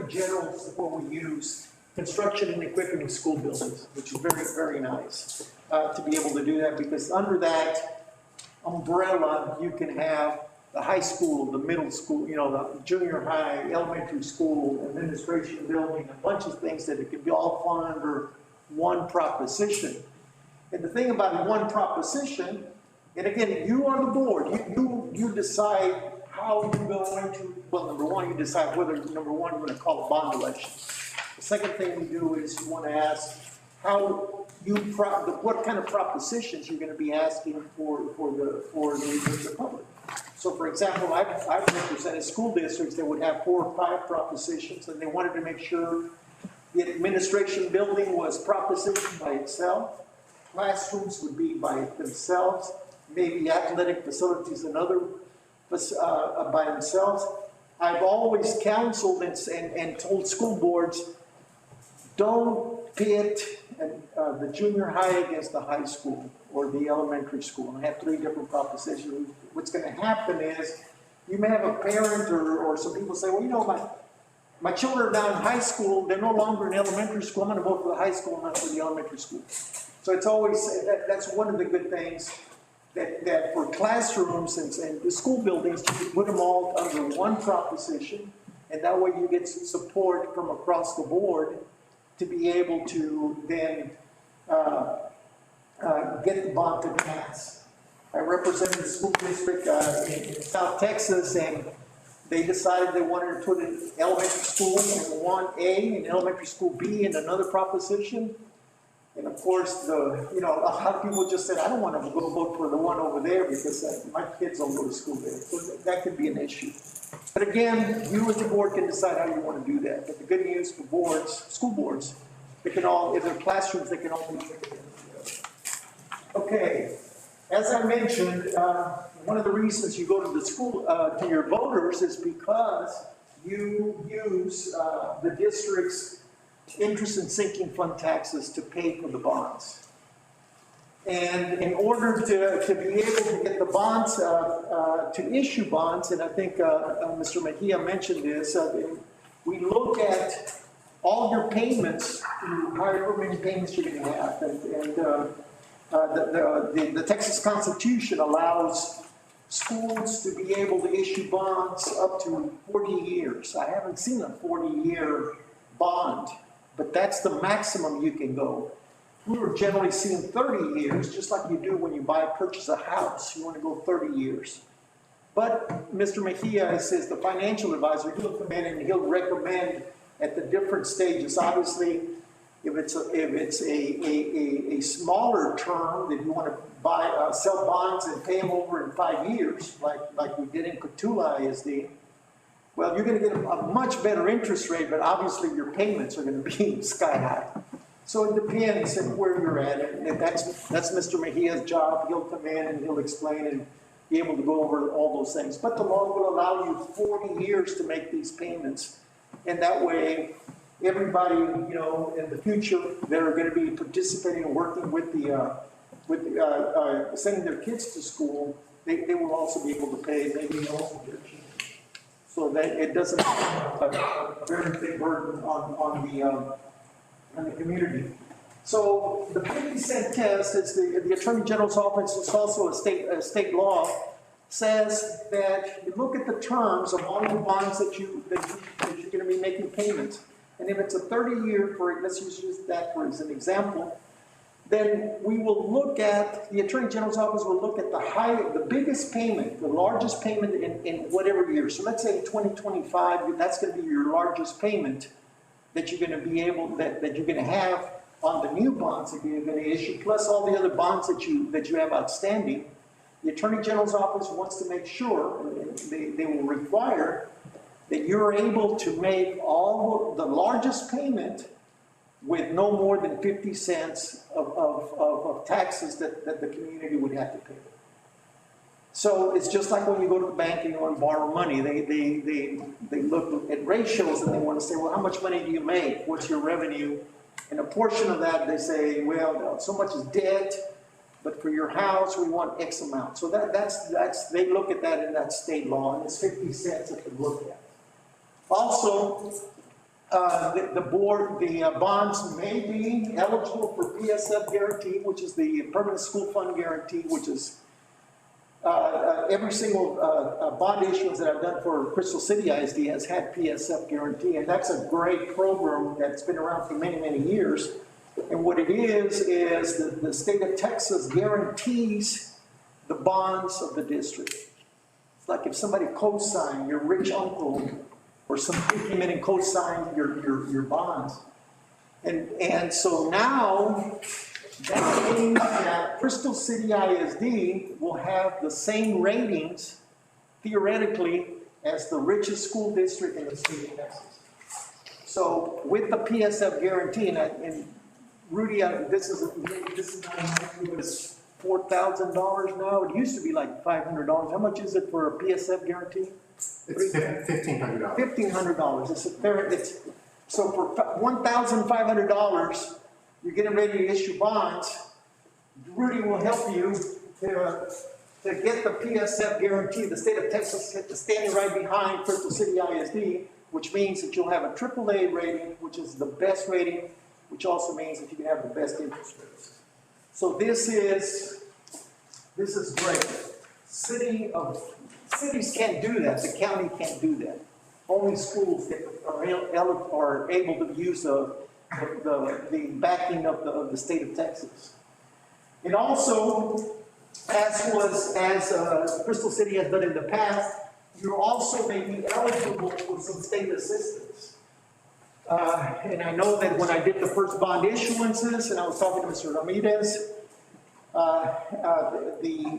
general what we use. Construction and equipping of school buildings, which is very, very nice to be able to do that, because under that umbrella, you can have the high school, the middle school, the junior high, elementary school, administration building, a bunch of things that it can be all fall under one proposition. And the thing about one proposition, and again, you are the board, you decide how you're going to, well, number one, you decide whether, number one, you're going to call a bond election. The second thing we do is you want to ask what kind of propositions you're going to be asking for the public. So, for example, I've represented school districts that would have 4 or 5 propositions, and they wanted to make sure the administration building was propositioned by itself, classrooms would be by themselves, maybe athletic facilities and other by themselves. I've always counseled and told school boards, don't pit the junior high against the high school or the elementary school. And I have 3 different propositions. What's going to happen is you may have a parent or some people say, well, my children are down in high school. They're no longer in elementary school. I'm going to vote for the high school, not for the elementary school. So it's always, that's one of the good things that for classrooms and the school buildings, you can put them all under one proposition. And that way you get support from across the board to be able to then get the bond to pass. I represented the school district in South Texas, and they decided they wanted to put an elementary school in 1A and elementary school B in another proposition. And of course, a lot of people just said, I don't want to go vote for the one over there because my kids don't go to school there. So that could be an issue. But again, you as the board can decide how you want to do that. But the good news for boards, school boards, they can all, if they're classrooms, they can all be together. Okay, as I mentioned, one of the reasons you go to the school, to your voters is because you use the district's interest and sinking fund taxes to pay for the bonds. And in order to be able to get the bonds, to issue bonds, and I think Mr. Mejia mentioned this, we look at all your payments, however many payments you're going to have. And the Texas Constitution allows schools to be able to issue bonds up to 40 years. I haven't seen a 40-year bond, but that's the maximum you can go. We were generally seeing 30 years, just like you do when you purchase a house. You want to go 30 years. But Mr. Mejia says the financial advisor, he'll come in and he'll recommend at the different stages. Obviously, if it's a smaller term that you want to sell bonds and pay them over in 5 years, like we did in CrystalCity ISD, well, you're going to get a much better interest rate, but obviously your payments are going to be sky high. So it depends on where you're at, and that's Mr. Mejia's job. He'll come in and he'll explain and be able to go over all those things. But the law will allow you 40 years to make these payments, and that way, everybody, you know, in the future, that are going to be participating and working with sending their kids to school, they will also be able to pay maybe also their children. So that it doesn't have a very big burden on the community. So the 50-cent test is the Attorney General's office. It's also a state law, says that you look at the terms of all the bonds that you're going to be making payments. And if it's a 30-year, let's use that for as an example, then we will look at, the Attorney General's office will look at the biggest payment, the largest payment in whatever year. So let's say in 2025, that's going to be your largest payment that you're going to be able, that you're going to have on the new bonds that you're going to issue, plus all the other bonds that you have outstanding. The Attorney General's office wants to make sure, they will require that you're able to make all the largest payment with no more than 50 cents of taxes that the community would have to pay. So it's just like when you go to the bank and you want to borrow money, they look at ratios and they want to say, well, how much money do you make? What's your revenue? And a portion of that, they say, well, so much is debt, but for your house, we want X amount. So that's they look at that in that state law, and it's 50 cents that they look at. Also, the bonds may be eligible for PSF guarantee, which is the Permanent School Fund Guarantee, which is every single bond issuance that I've done for CrystalCity ISD has had PSF guarantee, and that's a great program that's been around for many, many years. And what it is the state of Texas guarantees the bonds of the district. It's like if somebody co-signed, your rich uncle or somebody came in and co-signed your bonds. And so now, that means that CrystalCity ISD will have the same ratings, theoretically, as the richest school district in the state of Texas. So with the PSF guarantee, and Rudy, this is not it's $4,000 now. It used to be like $500. How much is it for a PSF guarantee? It's $1,500. $1,500. So for $1,500, you're getting ready to issue bonds. Rudy will help you to get the PSF guarantee. The state of Texas is standing right behind CrystalCity ISD, which means that you'll have a AAA rating, which is the best rating, which also means that you can have the best interest rates. So this is great. Cities can't do that. The county can't do that. Only schools are able to use the backing of the state of Texas. And also, as CrystalCity has done in the past, you also may be eligible for some state assistance. And I know that when I did the first bond issuances, and I was talking to Mr. Ramirez, the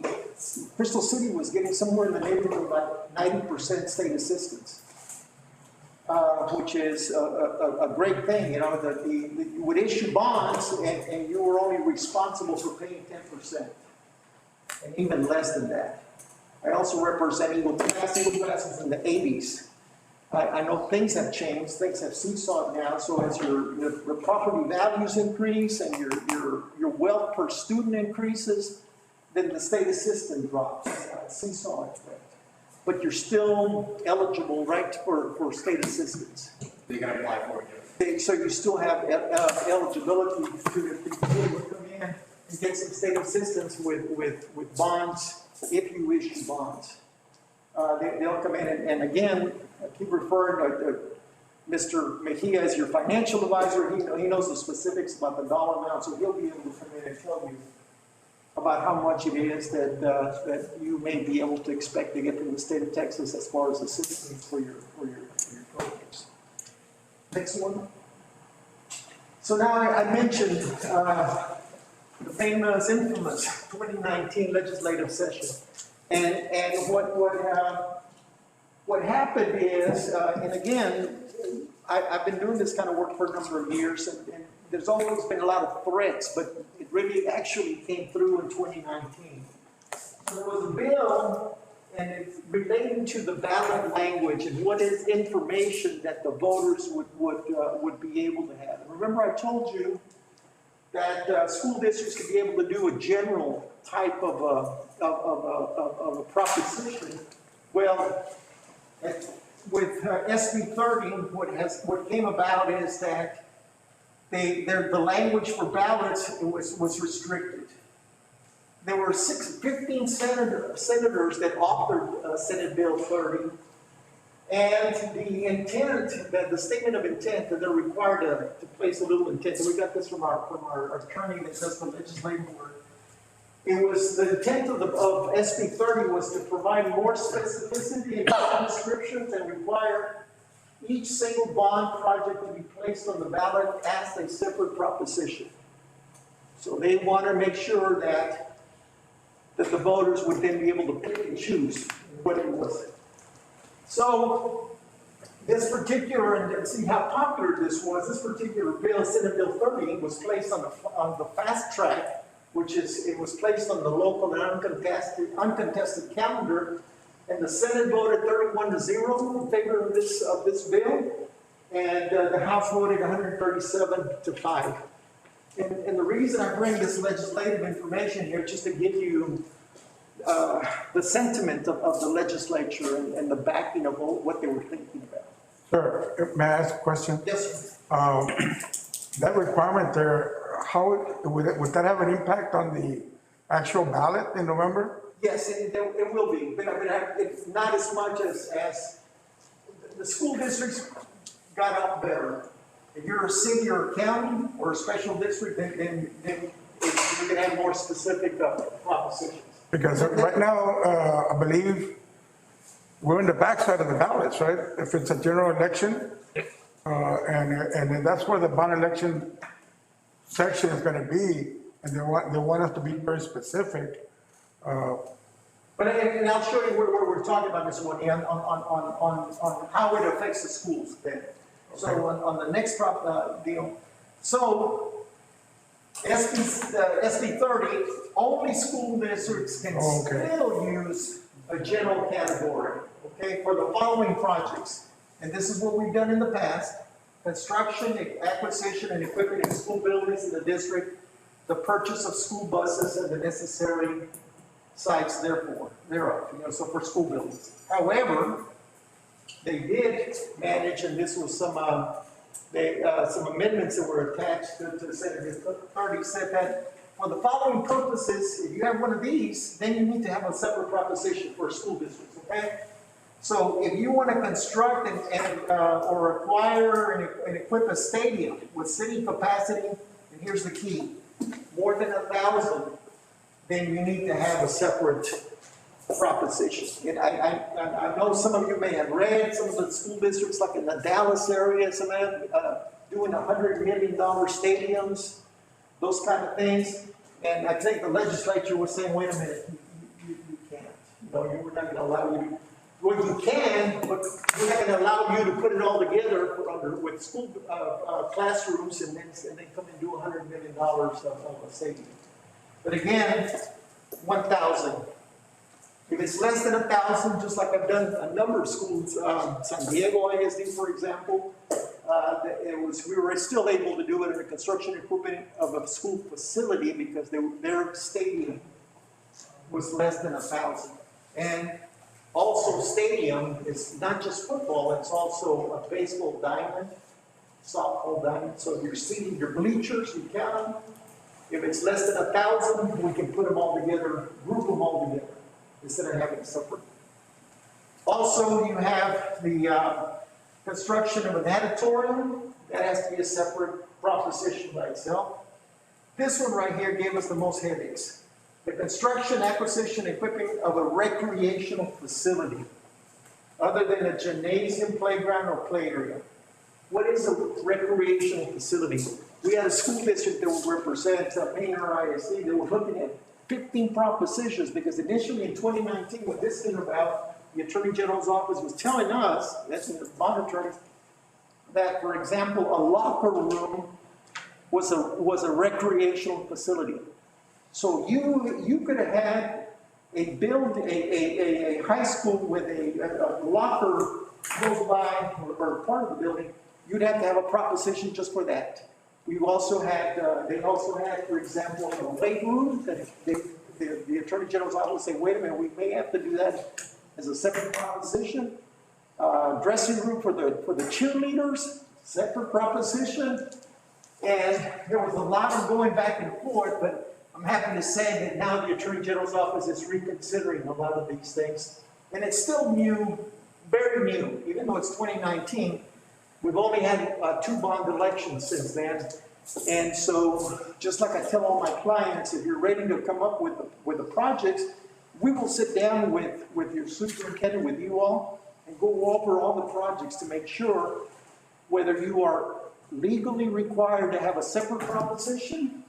CrystalCity was getting somewhere in the neighborhood of about 90% state assistance, which is a great thing. You know, that you would issue bonds, and you were only responsible for paying 10%, and even less than that. I also represent Eagle Pass. Eagle Pass was in the 80s. I know things have changed, things have seesawed now, so as your property values increase and your wealth per student increases, then the state assistance drops, seesaw effect. But you're still eligible, right, for state assistance. You can apply for it. So you still have eligibility to come in and get some state assistance with bonds if you issue bonds. They'll come in, and again, I keep referring to Mr. Mejia as your financial advisor. He knows the specifics about the dollar amount, so he'll be able to come in and tell you about how much it is that you may be able to expect to get from the state of Texas as far as assistance for your programs. Next one. So now I mentioned the famous, infamous 2019 legislative session. And what happened is, and again, I've been doing this kind of work for a number of years, and there's always been a lot of threats, but it really actually came through in 2019. So there was a bill, and it's relating to the ballot language and what is information that the voters would be able to have. And remember, I told you that school districts could be able to do a general type of a proposition. Well, with SB 30, what came about is that the language for ballots was restricted. There were 15 senators that authored Senate Bill 30, and the intent, the statement of intent, that they're required to place a little intent, and we got this from our attorney that does the legislative work. It was the intent of SB 30 was to provide more specificity and descriptions and require each single bond project to be placed on the ballot as a separate proposition. So they want to make sure that the voters would then be able to pick and choose what it was. So this particular, and see how popular this particular bill, Senate Bill 30, was placed on the fast track, which is, it was placed on the local and uncontested calendar, and the Senate voted 31-0 in favor of this bill, and the House voted 137-5. And the reason I bring this legislative information here, just to give you the sentiment of the legislature and the backing of what they were thinking about. Sir, may I ask a question? Yes, sir. That requirement there, how, would that have an impact on the actual ballot in November? Yes, it will be, but I mean, it's not as much as the school districts got out better. If you're a city or a county or a special district, then you can have more specific propositions. Because right now, I believe we're in the backside of the ballots, right? If it's a general election, and that's where the bond election section is going to be, and they want us to be very specific. But and I'll show you where we're talking about this one on how it affects the schools then. So on the next deal, so SB 30, only school districts can still use a general category, okay, for the following projects. And this is what we've done in the past: construction, acquisition, and equipment of school buildings in the district, the purchase of school buses, and the necessary sites thereof, so for school buildings. However, they did manage, and this was some amendments that were attached to Senate 30, said that for the following purposes, if you have one of these, then you need to have a separate proposition for school districts, okay? So if you want to construct or acquire and equip a stadium with seating capacity, and here's the key, more than 1,000, then you need to have a separate proposition. And I know some of you may have read some of the school districts, like in the Dallas area, some of them doing $100 million stadiums, those kind of things. And I think the legislature was saying, wait a minute, you can't. We're not going to allow you to. Well, you can, but we're not going to allow you to put it all together with school classrooms and then come and do $100 million of a stadium. But again, 1,000. If it's less than 1,000, just like I've done a number of schools, San Diego ISD, for example, we were still able to do it in the construction equipment of a school facility because their stadium was less than 1,000. And also, stadium is not just football; it's also a baseball diamond, softball diamond. So if you're seating your bleachers, you count them. If it's less than 1,000, we can put them all together, group them all together. instead of having a separate. Also, you have the construction of an auditorium. That has to be a separate proposition by itself. This one right here gave us the most headaches. The construction, acquisition, equipping of a recreational facility, other than a gymnasium, playground, or play area. What is a recreational facility? We had a school district that would represent Maynard ISD. They were looking at 15 propositions because initially in 2019, when this came about, the Attorney General's office was telling us, that's in the bond attorneys, that, for example, a locker room was a recreational facility. So you could have had a high school with a locker close by or part of the building. You'd have to have a proposition just for that. We also had, they also had, for example, a weight room that the Attorney General's office say, wait a minute, we may have to do that as a separate proposition. Dressing room for the cheerleaders, separate proposition. And there was a lot of going back and forth, but I'm happy to say that now the Attorney General's office is reconsidering a lot of these things. And it's still new, very new, even though it's 2019. We've only had 2 bond elections since then. And so, just like I tell all my clients, if you're ready to come up with the projects, we will sit down with your superintendent, with you all, and go over all the projects to make sure whether you are legally required to have a separate proposition,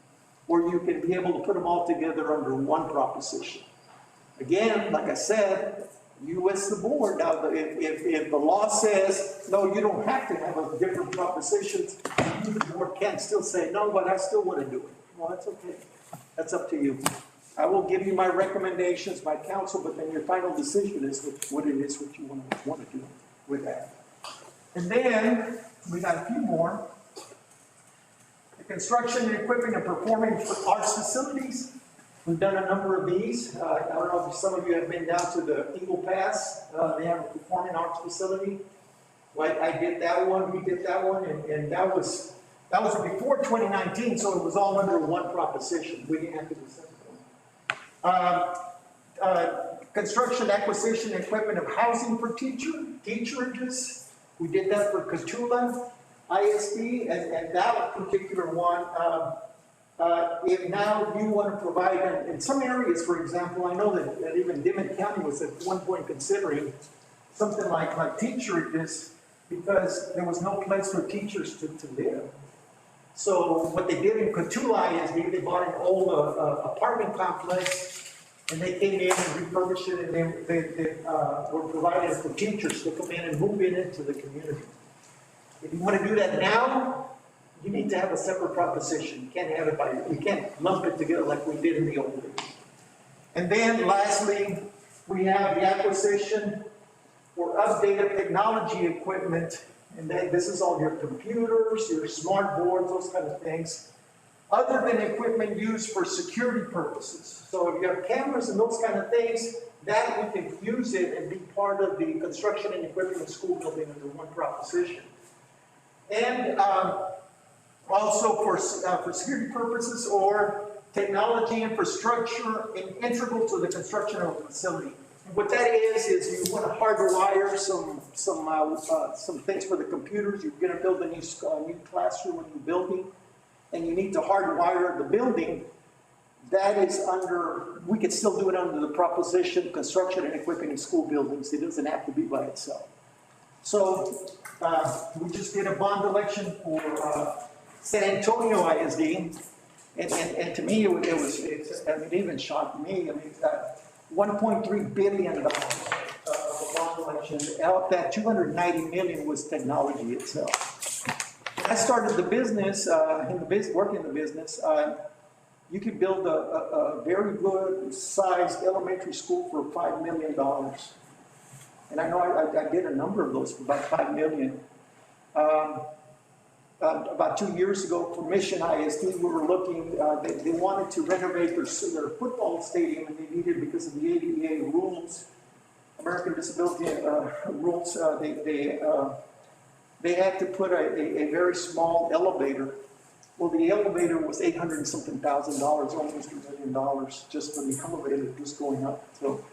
or you can be able to put them all together under one proposition. Again, like I said, you as the board, now if the law says, no, you don't have to have a different propositions, you, the board can still say, no, but I still want to do it. Well, that's okay. That's up to you. I will give you my recommendations, my counsel, but then your final decision is what it is, what you want to do with that. And then, we got a few more. The construction and equipping and performing for arts facilities. We've done a number of these. I don't know if some of you have been down to the Eagle Pass. They have a performing arts facility. Like I did that one, we did that one, and that was before 2019, so it was all under one proposition. We didn't have to do separate. Construction, acquisition, and equipment of housing for teacherages. We did that for Cotulla ISD, and that particular one, if now you want to provide, in some areas, for example, I know that even Dimmitt County was at one point considering something like teacherages, because there was no place for teachers to live. So what they did in Cotulla ISD, they bought an old apartment complex, and they came in and refurbished it, and they were provided for teachers to come in and move into the community. If you want to do that now, you need to have a separate proposition. You can't have it you can't lump it together like we did in the old days. And then lastly, we have the acquisition or updated technology equipment, and then this is all your computers, your smart boards, those kind of things, other than equipment used for security purposes. So if you have cameras and those kind of things, that we can use it and be part of the construction and equipment of school building under one proposition. And also for security purposes or technology infrastructure integral to the construction of a facility. And what that is you want to hardwire some things for the computers. You're going to build a new classroom, a new building, and you need to hardwire the building. That is under, we could still do it under the proposition, construction and equipping in school buildings. It doesn't have to be by itself. So we just did a bond election for San Antonio ISD, and to me, it even shocked me. I mean, $1.3 billion of a bond election. Out of that, $290 million was technology itself. When I started the business, working in the business, you could build a very good sized elementary school for $5 million. And I know I did a number of those for about $5 million. About 2 years ago for Mission ISD, we were looking, they wanted to renovate their football stadium, and they needed, because of the ADA rules, American Disability rules, they had to put a very small elevator. Well, the elevator was $800 and something thousand, almost $1 million, just for the elevator just going up. So,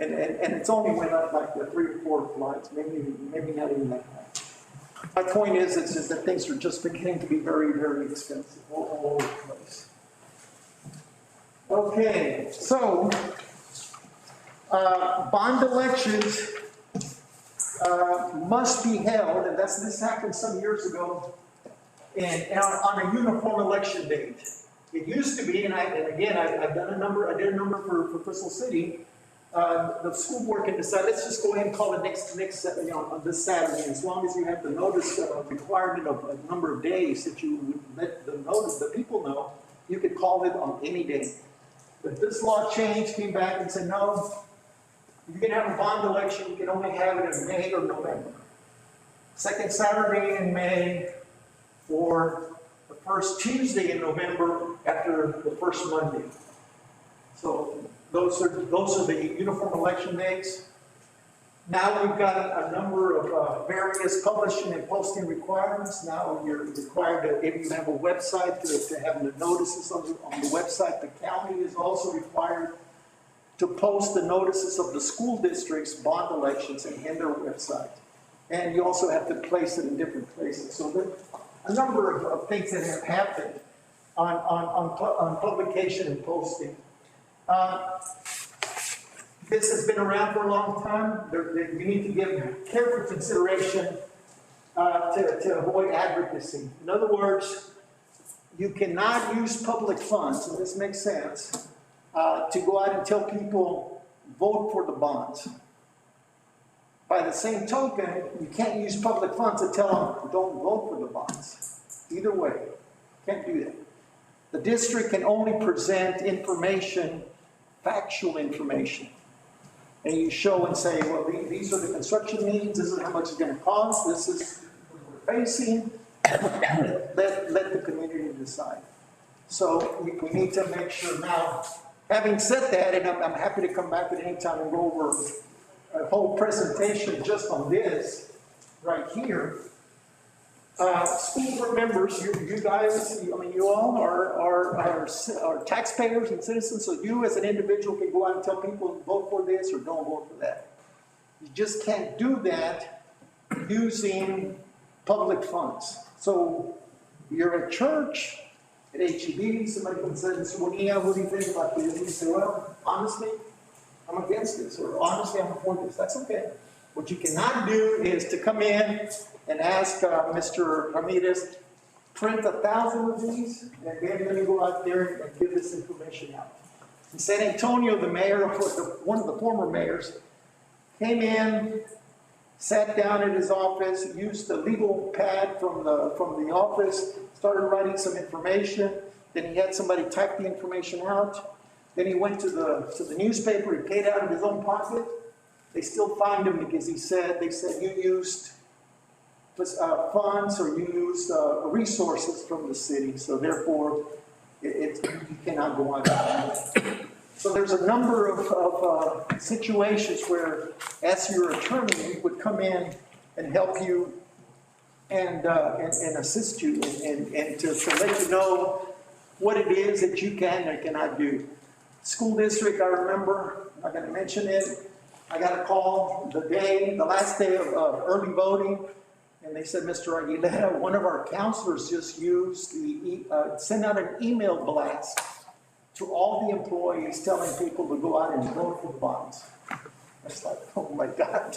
And it's only went up like the 3 or 4 flights, maybe not even that high. My point is that things are just beginning to be very, very expensive all over the place. Okay, so, bond elections must be held, and this happened some years ago, and on a uniform election date. It used to be, and again, I did a number for Crystal City. The school board can decide, let's just go ahead and call it next, on this Saturday, as long as you have the notice requirement of a number of days that you would let the people know, you could call it on any day. But this law changed, came back and said, no, you can have a bond election, you can only have it in May or November. Second Saturday in May, or the first Tuesday in November after the first Monday. So those are the uniform election dates. Now we've got a number of various publishing and posting requirements. Now you're required to, if you have a website, to have the notices on the website. The county is also required to post the notices of the school district's bond elections in their website. And you also have to place it in different places. So there are a number of things that have happened on publication and posting. This has been around for a long time. You need to give careful consideration to avoid advocacy. In other words, you cannot use public funds, and this makes sense, to go out and tell people, vote for the bonds. By the same token, you can't use public funds to tell them, don't vote for the bonds. Either way, can't do that. The district can only present information, factual information. And you show and say, well, these are the construction needs, this is how much it's going to cost, this is what we're facing. Let the community decide. So we need to make sure now, having said that, and I'm happy to come back at any time and go over a whole presentation just on this right here. School board members, you guys, I mean, you all are taxpayers and citizens, so you as an individual can go out and tell people, vote for this or don't vote for that. You just can't do that using public funds. So you're at church, at HEB, somebody comes in and says, well, yeah, what do you think about this? And you say, well, honestly, I'm against this, or honestly, I'm for this. That's okay. What you cannot do is to come in and ask Mr. Ramirez, print 1,000 of these, and then let me go out there and give this information out. In San Antonio, the mayor, one of the former mayors, came in, sat down in his office, used the legal pad from the office, started writing some information. Then he had somebody type the information out. Then he went to the newspaper, he paid out of his own pocket. They still fined him because they said you used funds or you used resources from the city, so therefore you cannot go on that. So there's a number of situations where, as your attorney, we would come in and help you and assist you and to let you know what it is that you can and cannot do. School district, I remember, I'm not going to mention it, I got a call the last day of early voting, and they said, Mr. Aguilera, one of our counselors just used sent out an email blast to all the employees telling people to go out and vote for the bonds. It's like, oh my God.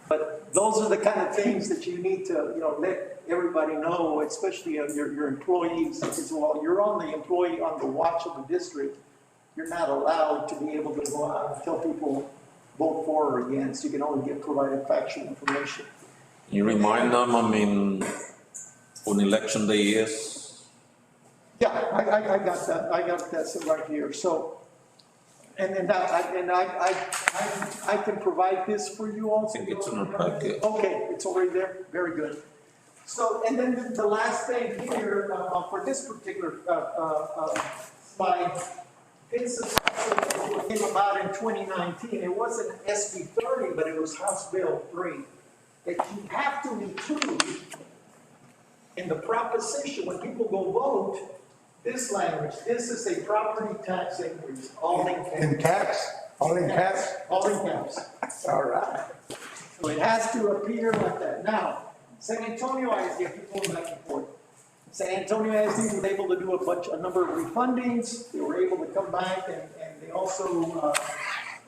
But those are the kind of things that you need to, let everybody know, especially your employees, because while you're on the watch of the district, you're not allowed to be able to go out and tell people vote for or against. You can only get provided factual information. You remind them, when election day is? Yeah, I got that. I got that right here. So, and then I can provide this for you also. I think it's in our packet. Okay, it's already there. Very good. So, and then the last thing here for this particular slide. This is what came about in 2019. It wasn't SB 30, but it was House Bill 3. That you have to include in the proposition when people go vote, this language, this is a property tax increase, all in In tax? All in caps? All in caps. All right. So it has to appear like that. Now, San Antonio ISD, I keep going back and forth. San Antonio ISD was able to do a number of refundings. They were able to come back and they also,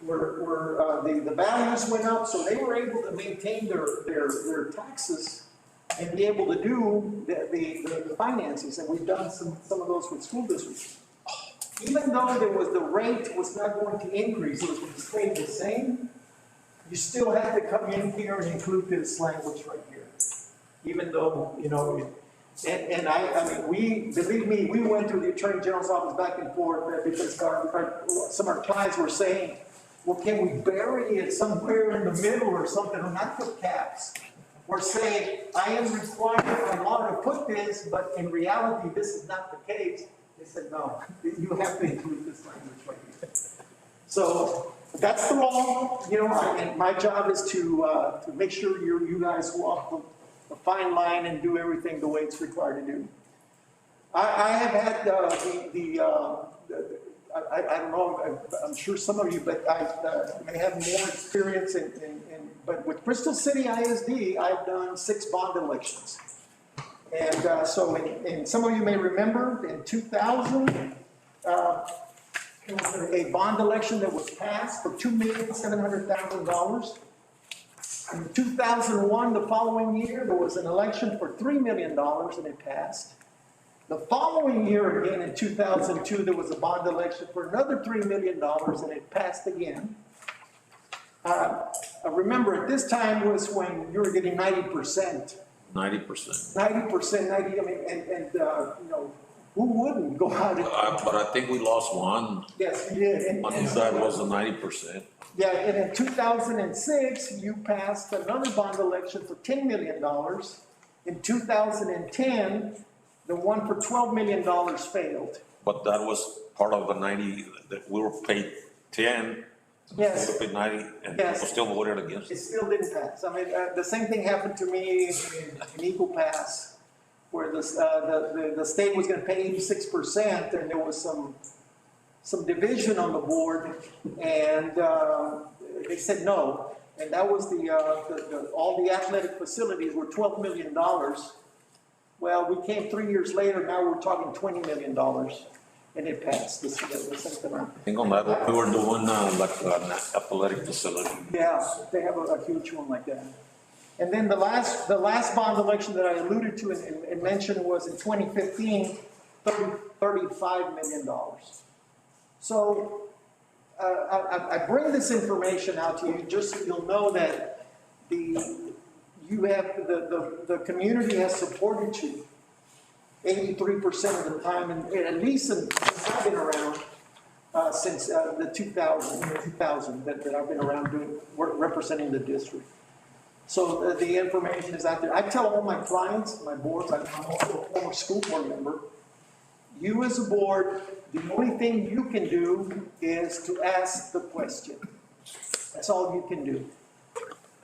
the values went up, so they were able to maintain their taxes and be able to do the finances, and we've done some of those with school districts. Even though the rate was not going to increase, it was going to stay the same, you still have to come in here and include this language right here. Even though, and I mean, believe me, we went through the Attorney General's office back and forth because some of our clients were saying, well, can we bury it somewhere in the middle or something, or not put caps? Or say, I am required by law to put this, but in reality, this is not the case. They said, no, you have to include this language right here. So that's the law, and my job is to make sure you guys walk the fine line and do everything the way it's required to do. I have had I don't know, I'm sure some of you, but I may have more experience but with CrystalCity ISD, I've done 6 bond elections. And and some of you may remember in 2000, there was a bond election that was passed for $2,700,000. In 2001, the following year, there was an election for $3 million and it passed. The following year, again in 2002, there was a bond election for another $3 million and it passed again. I remember at this time was when you were getting 90%. 90%. 90%, I mean, who wouldn't go out and... But I think we lost one. Yes, we did. One side was the 90%. Yeah, and in 2006, you passed another bond election for $10 million. In 2010, the one for $12 million failed. But that was part of the 90, that we were paid 10. Yes. We were paid 90, and Yes. people still voted against It it. still didn't pass. I mean, the same thing happened to me in Eagle Pass, where the state was gonna pay 86%, and there was some division on the board, and they said no. And that was all the athletic facilities were $12 million. Well, we came 3 years later, now we're talking $20 million, and it passed the second round. I think on that one, we were doing like an athletic facility. Yeah, they have a huge one like that. And then the last bond election that I alluded to and mentioned was in 2015, $35 million. So I bring this information out to you just so you'll know that the community has supported you 83% of the time, and at least since I've been around, since the 2000 that I've been around representing the district. So the information is out there. I tell all my clients, my boards, I'm also a former school board member, you as a board, the only thing you can do is to ask the question. That's all you can do.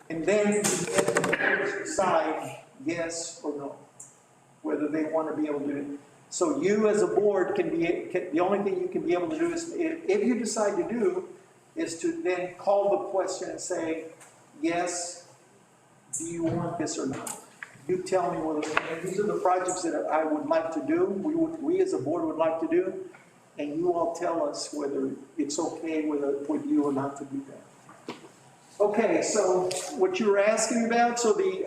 And then you decide yes or no, whether they want to be able to do it. So you as a board the only thing you can be able to do is, if you decide to do, is to then call the question and say, yes, do you want this or not? You tell me whether, these are the projects that I would like to do, we as a board would like to do, and you all tell us whether it's okay with you or not to do that. Okay, so what you were asking about, so the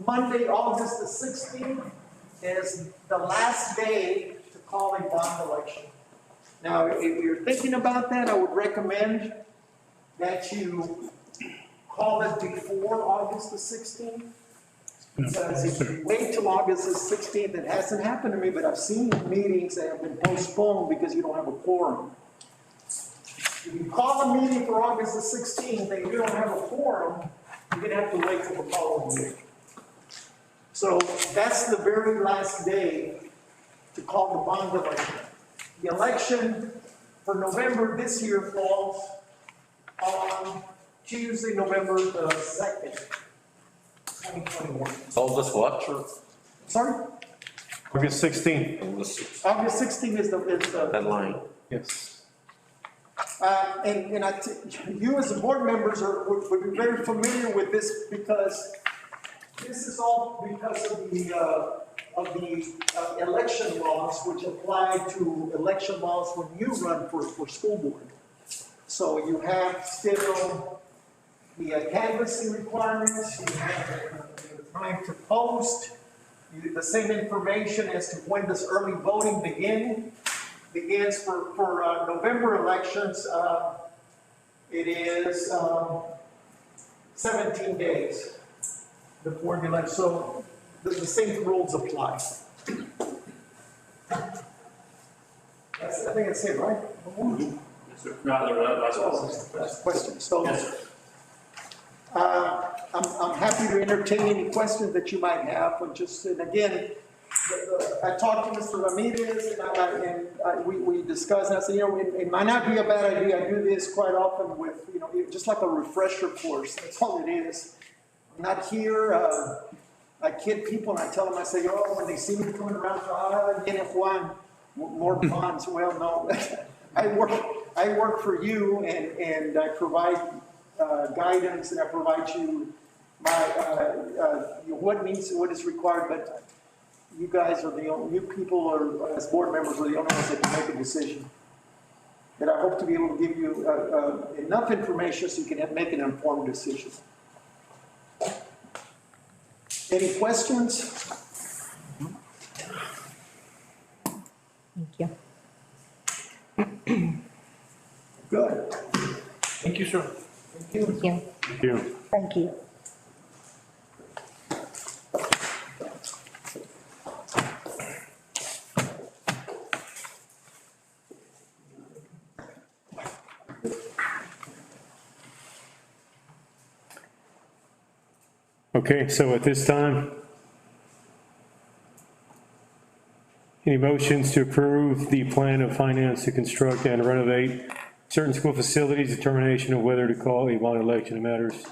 Monday, August the 16th is the last day to call a bond election. Now, if you're thinking about that, I would recommend that you call it before August the 16th. Because if you wait till August the 16th, it hasn't happened to me, but I've seen meetings that have been postponed because you don't have a quorum. If you call a meeting for August the 16th and you don't have a quorum, you're gonna have to wait till the following week. So that's the very last day to call the bond election. The election for November this year falls on Tuesday, November the 2nd, 2021. August what, sir? Sorry? August 16th. August August 16th is the deadline. Yes. You as the board members would be very familiar with this because this is all because of the election laws, which apply to election laws when you run for school board. So you have still the canvassing requirements, you have the time to post, the same information as to when does early voting begins for November elections. It is 17 days before the election, so the same rules apply. I think that's it, right? Last question. So, I'm happy to entertain any questions that you might have, and again, I talked to Mr. Ramirez, and we discussed, and I said, it might not be a bad idea. I do this quite often with, just like a refresher course. That's all it is. I'm not here. I kid people and I tell them, I say, when they see me coming around, again, Juan, more bonds. Well, no, I work for you, and I provide guidance, and I provide you what is required, but you guys are you people are, as board members, are the only ones that can make a decision. And I hope to be able to give you enough information so you can make an informed decision. Any questions? Thank you. Good. Thank you, sir. Thank you. Thank you. Thank you. Okay, so at this time, any motions to approve the plan of finance to construct and renovate certain school facilities, determination of whether to call a bond election matters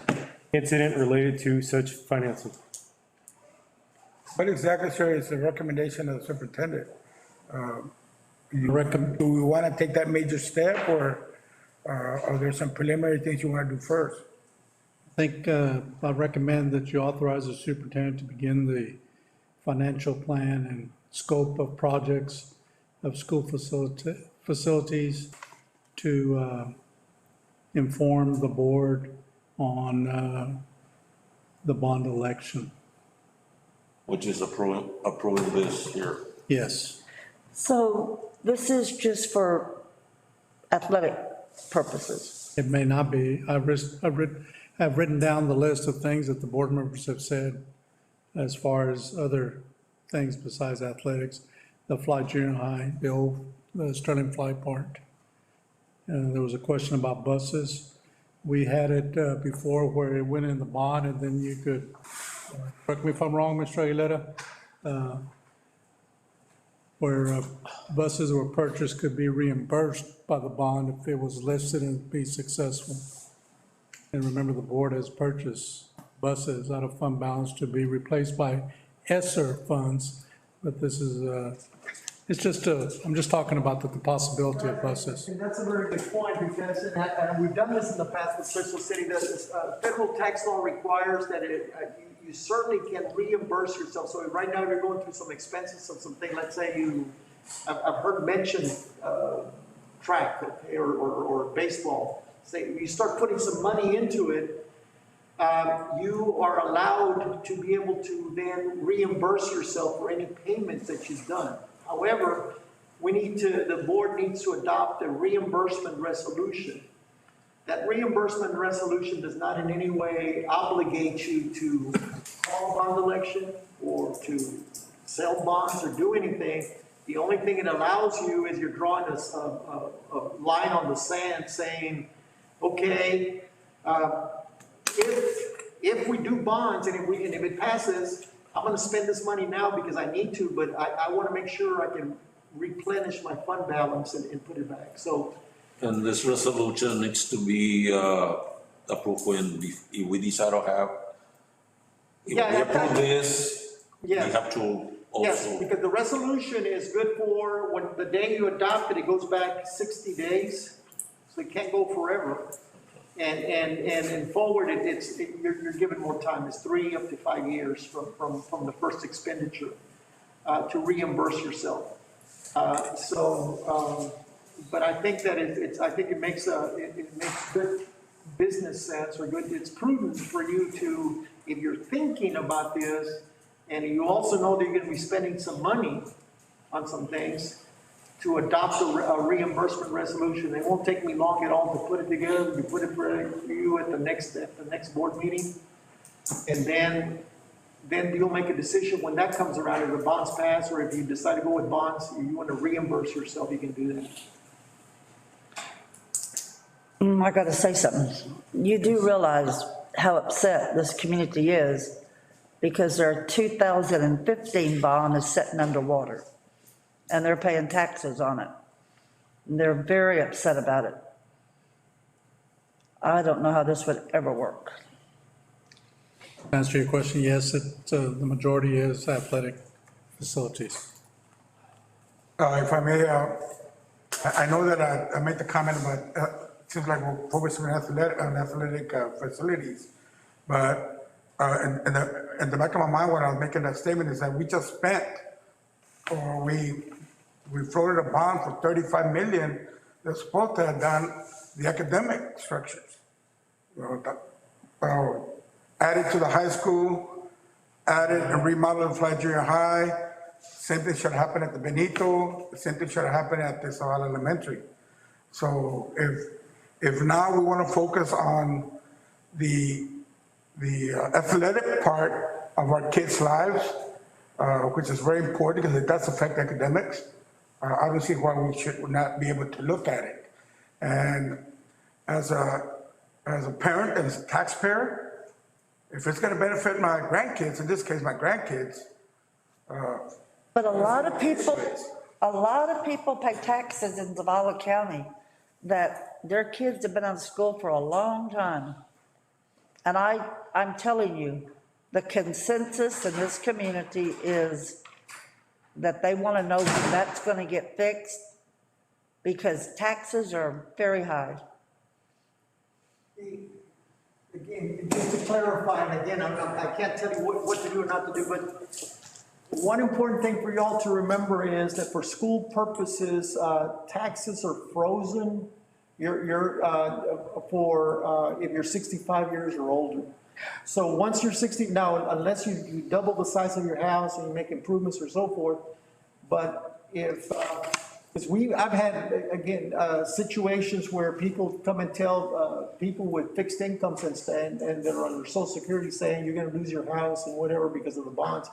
incident related to such financing? What exactly, sir, is the recommendation of the superintendent? Do we want to take that major step, or are there some preliminary things you want to do first? I think I recommend that you authorize the superintendent to begin the financial plan and scope of projects of school facilities to inform the board on the bond election. Which is approving this here. Yes. So this is just for athletic purposes. It may not be. I've written down the list of things that the board members have said as far as other things besides athletics. The Fly Junior High, the Sterling Fly Park. There was a question about buses. We had it before where it went in the bond, and then you could, correct me if I'm wrong, Mr. Aguilera, where buses were purchased could be reimbursed by the bond if it was listed and be successful. And remember, the board has purchased buses out of fund balance to be replaced by ESSER funds, but this is, I'm just talking about the possibility of buses. And that's a very good point, because and we've done this in the past with Crystal City. The federal tax law requires that you certainly can reimburse yourself. So right now you're going through some expenses of something. Let's say I've heard mentioned track, okay, or baseball. Say you start putting some money into it, you are allowed to be able to then reimburse yourself for any payments that you've done. However, the board needs to adopt a reimbursement resolution. That reimbursement resolution does not in any way obligate you to call a bond election or to sell bonds or do anything. The only thing it allows you is you're drawing a line on the sand saying, okay, if we do bonds and if it passes, I'm going to spend this money now because I need to, but I want to make sure I can replenish my fund balance and put it back. So. And this resolution needs to be approved when we decide to have. If we approve this, we have to also. Yes, because the resolution is good for when the day you adopt it, it goes back 60 days. So it can't go forever. And forward, you're given more time. It's 3 up to 5 years from the first expenditure to reimburse yourself. But I think that I think it makes good business sense or good, it's prudent for you to, if you're thinking about this, and you also know that you're gonna be spending some money on some things, to adopt a reimbursement resolution. It won't take me long at all to put it together, we put it for you at the next board meeting. And then you'll make a decision when that comes around, if the bonds pass, or if you decide to go with bonds, you want to reimburse yourself, you can do that. I gotta say something. You do realize how upset this community is because their 2015 bond is sitting underwater and they're paying taxes on it. And they're very upset about it. I don't know how this would ever work. To answer your question, yes, the majority is athletic facilities. If I may, I know that I made the comment about, seems like we're focusing on athletic facilities, but in the back of my mind, when I was making that statement is that we just spent, or we floated a bond for 35 million that's supposed to have done the academic structures. Added to the high school, added and remodeled Fly Junior High. Same thing should happen at the Benito. The same thing should happen at the Zavala Elementary. So if now we want to focus on the athletic part of our kids' lives, which is very important because it does affect academics, I don't see why we should not be able to look at it. And as a parent and as a taxpayer, if it's going to benefit my grandkids, in this case, my grandkids. But a lot of people pay taxes in Zavala County that their kids have been out of school for a long time. And I'm telling you, the consensus in this community is that they want to know when that's going to get fixed because taxes are very high. Again, just to clarify, and again, I can't tell you what to do or not to do, but one important thing for y'all to remember is that for school purposes, taxes are frozen. If you're 65 years or older. So once you're 60, now, unless you double the size of your house and you make improvements or so forth, but because I've had, again, situations where people come and tell people with fixed incomes and they're under Social Security saying you're gonna lose your house and whatever because of the bonds.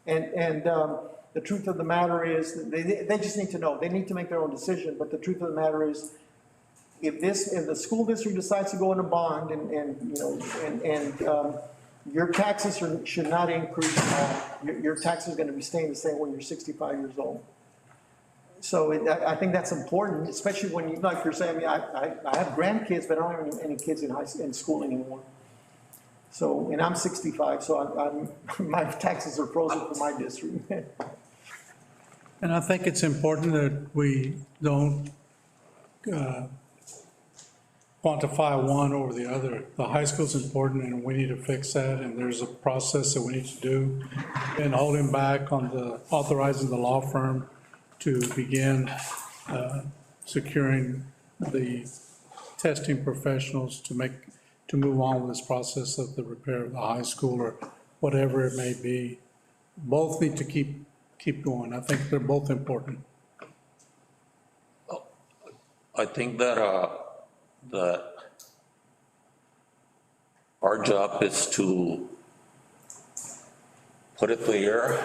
And the truth of the matter is, they just need to know, they need to make their own decision, but the truth of the matter is, if the school district decides to go in a bond and your taxes should not increase at all. Your taxes are gonna be staying the same when you're 65 years old. So I think that's important, especially when you, like you're saying, I have grandkids, but I don't have any kids in school anymore. So, and I'm 65, so my taxes are frozen for my district. And I think it's important that we don't quantify one over the other. The high school's important and we need to fix that, and there's a process that we need to do. And holding back on authorizing the law firm to begin securing the testing professionals to move on with this process of the repair of the high school or whatever it may be. Both need to keep going. I think they're both important. I think that our job is to put it there,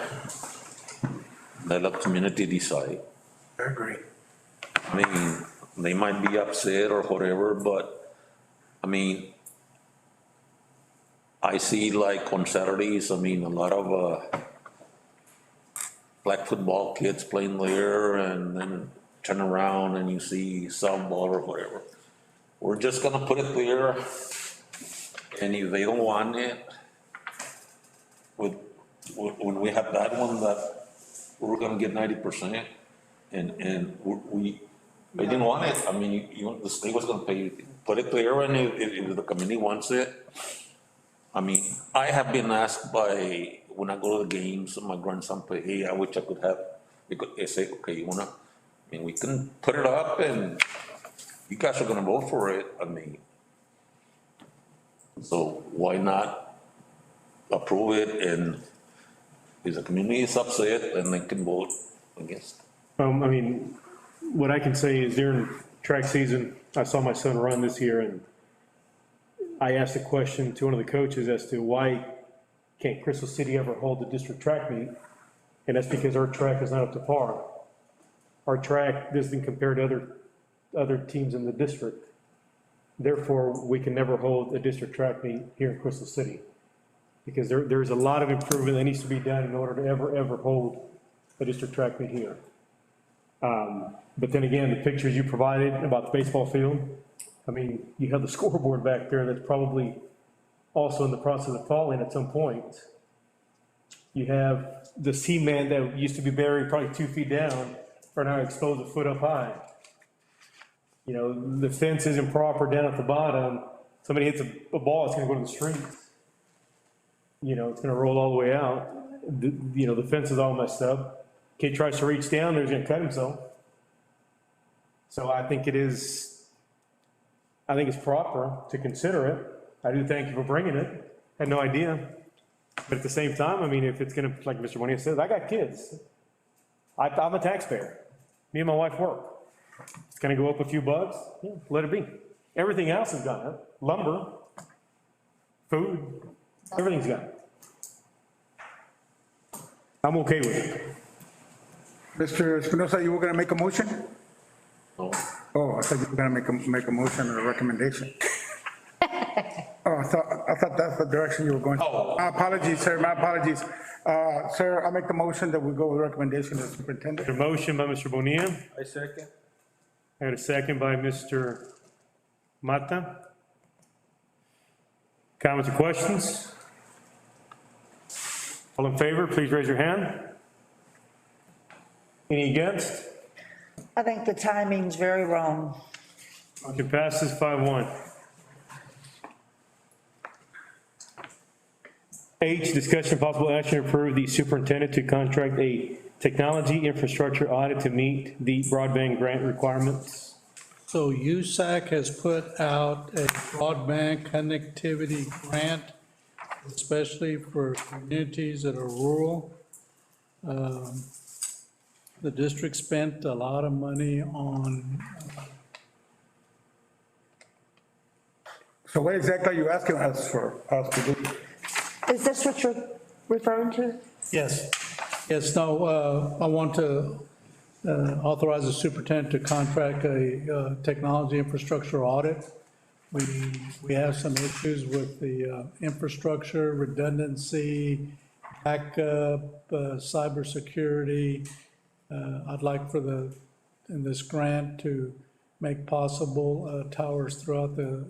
let the community decide. I agree. I mean, they might be upset or whatever, but I mean, I see like on Saturdays, I mean, a lot of black football kids playing there and then turn around and you see softball or whatever. We're just gonna put it there, and if they don't want it, when we have that one, that we're gonna get 90%, and They didn't want it, I mean, the state was gonna pay, put it clear, and if the community wants it. I mean, I have been asked by, when I go to the games, my grandson play, hey, I wish I could have, because they say, okay, you wanna, I mean, we can put it up and you guys are gonna vote for it, I mean. So why not approve it, and if the community is upset, then they can vote against. I mean, what I can say is during track season, I saw my son run this year, and I asked a question to one of the coaches as to why can't Crystal City ever hold the district track meet? And that's because our track is not up to par. Our track doesn't compare to other teams in the district. Therefore, we can never hold a district track meet here in Crystal City. Because there's a lot of improvement that needs to be done in order to ever hold a district track meet here. But then again, the pictures you provided about the baseball field, I mean, you have the scoreboard back there that's probably also in the process of falling at some point. You have the cement that used to be buried probably 2 feet down, are now exposed a foot up high. You know, the fence isn't proper down at the bottom. Somebody hits a ball, it's gonna go to the streets. You know, it's gonna roll all the way out. You know, the fence is all messed up. Kid tries to reach down there, he's gonna cut himself. So I think it's proper to consider it. I do thank you for bringing it. Had no idea. But at the same time, I mean, if it's gonna, like Mr. Bonilla says, I got kids. I'm a taxpayer. Me and my wife work. It's gonna go up a few bucks, yeah, let it be. Everything else has gone up. Lumber, food, everything's gone up. I'm okay with it. Mr. Espinosa, you were gonna make a motion? No. Oh, I thought you were gonna make a motion or a recommendation. Oh, I thought that's the direction you were going. Oh. My apologies, sir, my apologies. Sir, I make the motion that we go with recommendation of the superintendent. A motion by Mr. Bonilla. I second. I got a second by Mr. Mata. Comments or questions? All in favor, please raise your hand. Any against? I think the timing's very wrong. Motion passes 5-1. H, discussion of possible action to approve the superintendent to contract a technology infrastructure audit to meet the broadband grant requirements. So USAC has put out a broadband connectivity grant, especially for communities that are rural. The district spent a lot of money on, So what exactly are you asking us for us to do? Is this what you're referring to? yes, no, I want to authorize the superintendent to contract a technology infrastructure audit. We have some issues with the infrastructure, redundancy, backup, cybersecurity. I'd like in this grant to make possible towers throughout the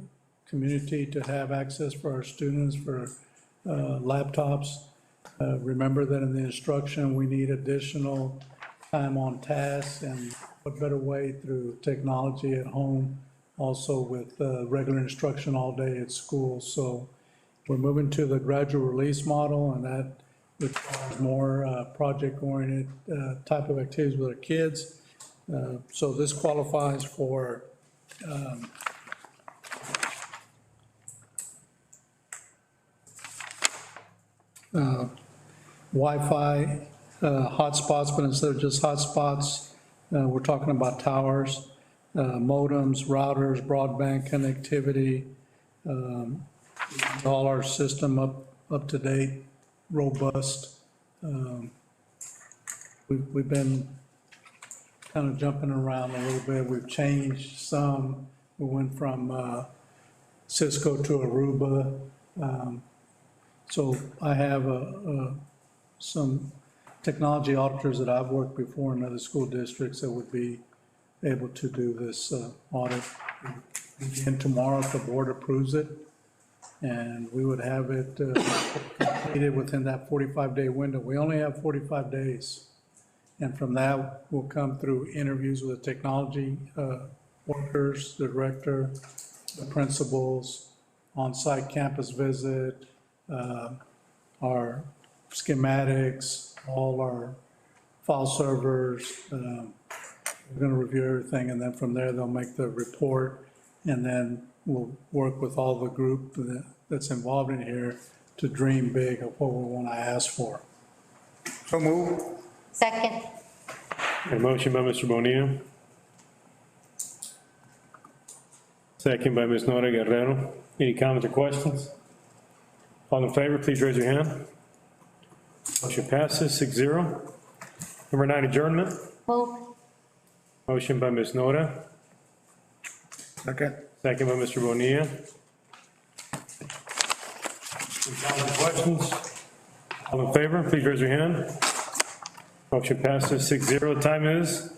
community to have access for our students for laptops. Remember that in the instruction, we need additional time on task, and what better way through technology at home, also with regular instruction all day at school. So we're moving to the gradual release model, and that requires more project-oriented type of activities with our kids. So this qualifies for Wi-Fi hotspots, but instead of just hotspots, we're talking about towers, modems, routers, broadband connectivity, all our system up to date, robust. We've been kind of jumping around a little bit. We've changed some. We went from Cisco to Aruba. So I have some technology auditors that I've worked before in other school districts that would be able to do this audit. And tomorrow, if the board approves it, and we would have it completed within that 45-day window. We only have 45 days. And from that, we'll come through interviews with the technology workers, the director, the principals, on-site campus visit, our schematics, all our file servers. We're going to review everything, and then from there, they'll make the report, and then we'll work with all the group that's involved in here to dream big of what we want to ask for. So move. Second. A motion by Mr. Bonilla. Second by Ms. Nora Guerrero. Any comments or questions? All in favor, please raise your hand. Motion passes 6-0. Number 9, adjournment. Move. Motion by Ms. Nora, Second. second by Mr. Bonilla. Any comments or questions? All in favor, please raise your hand. Motion passes 6-0. Time is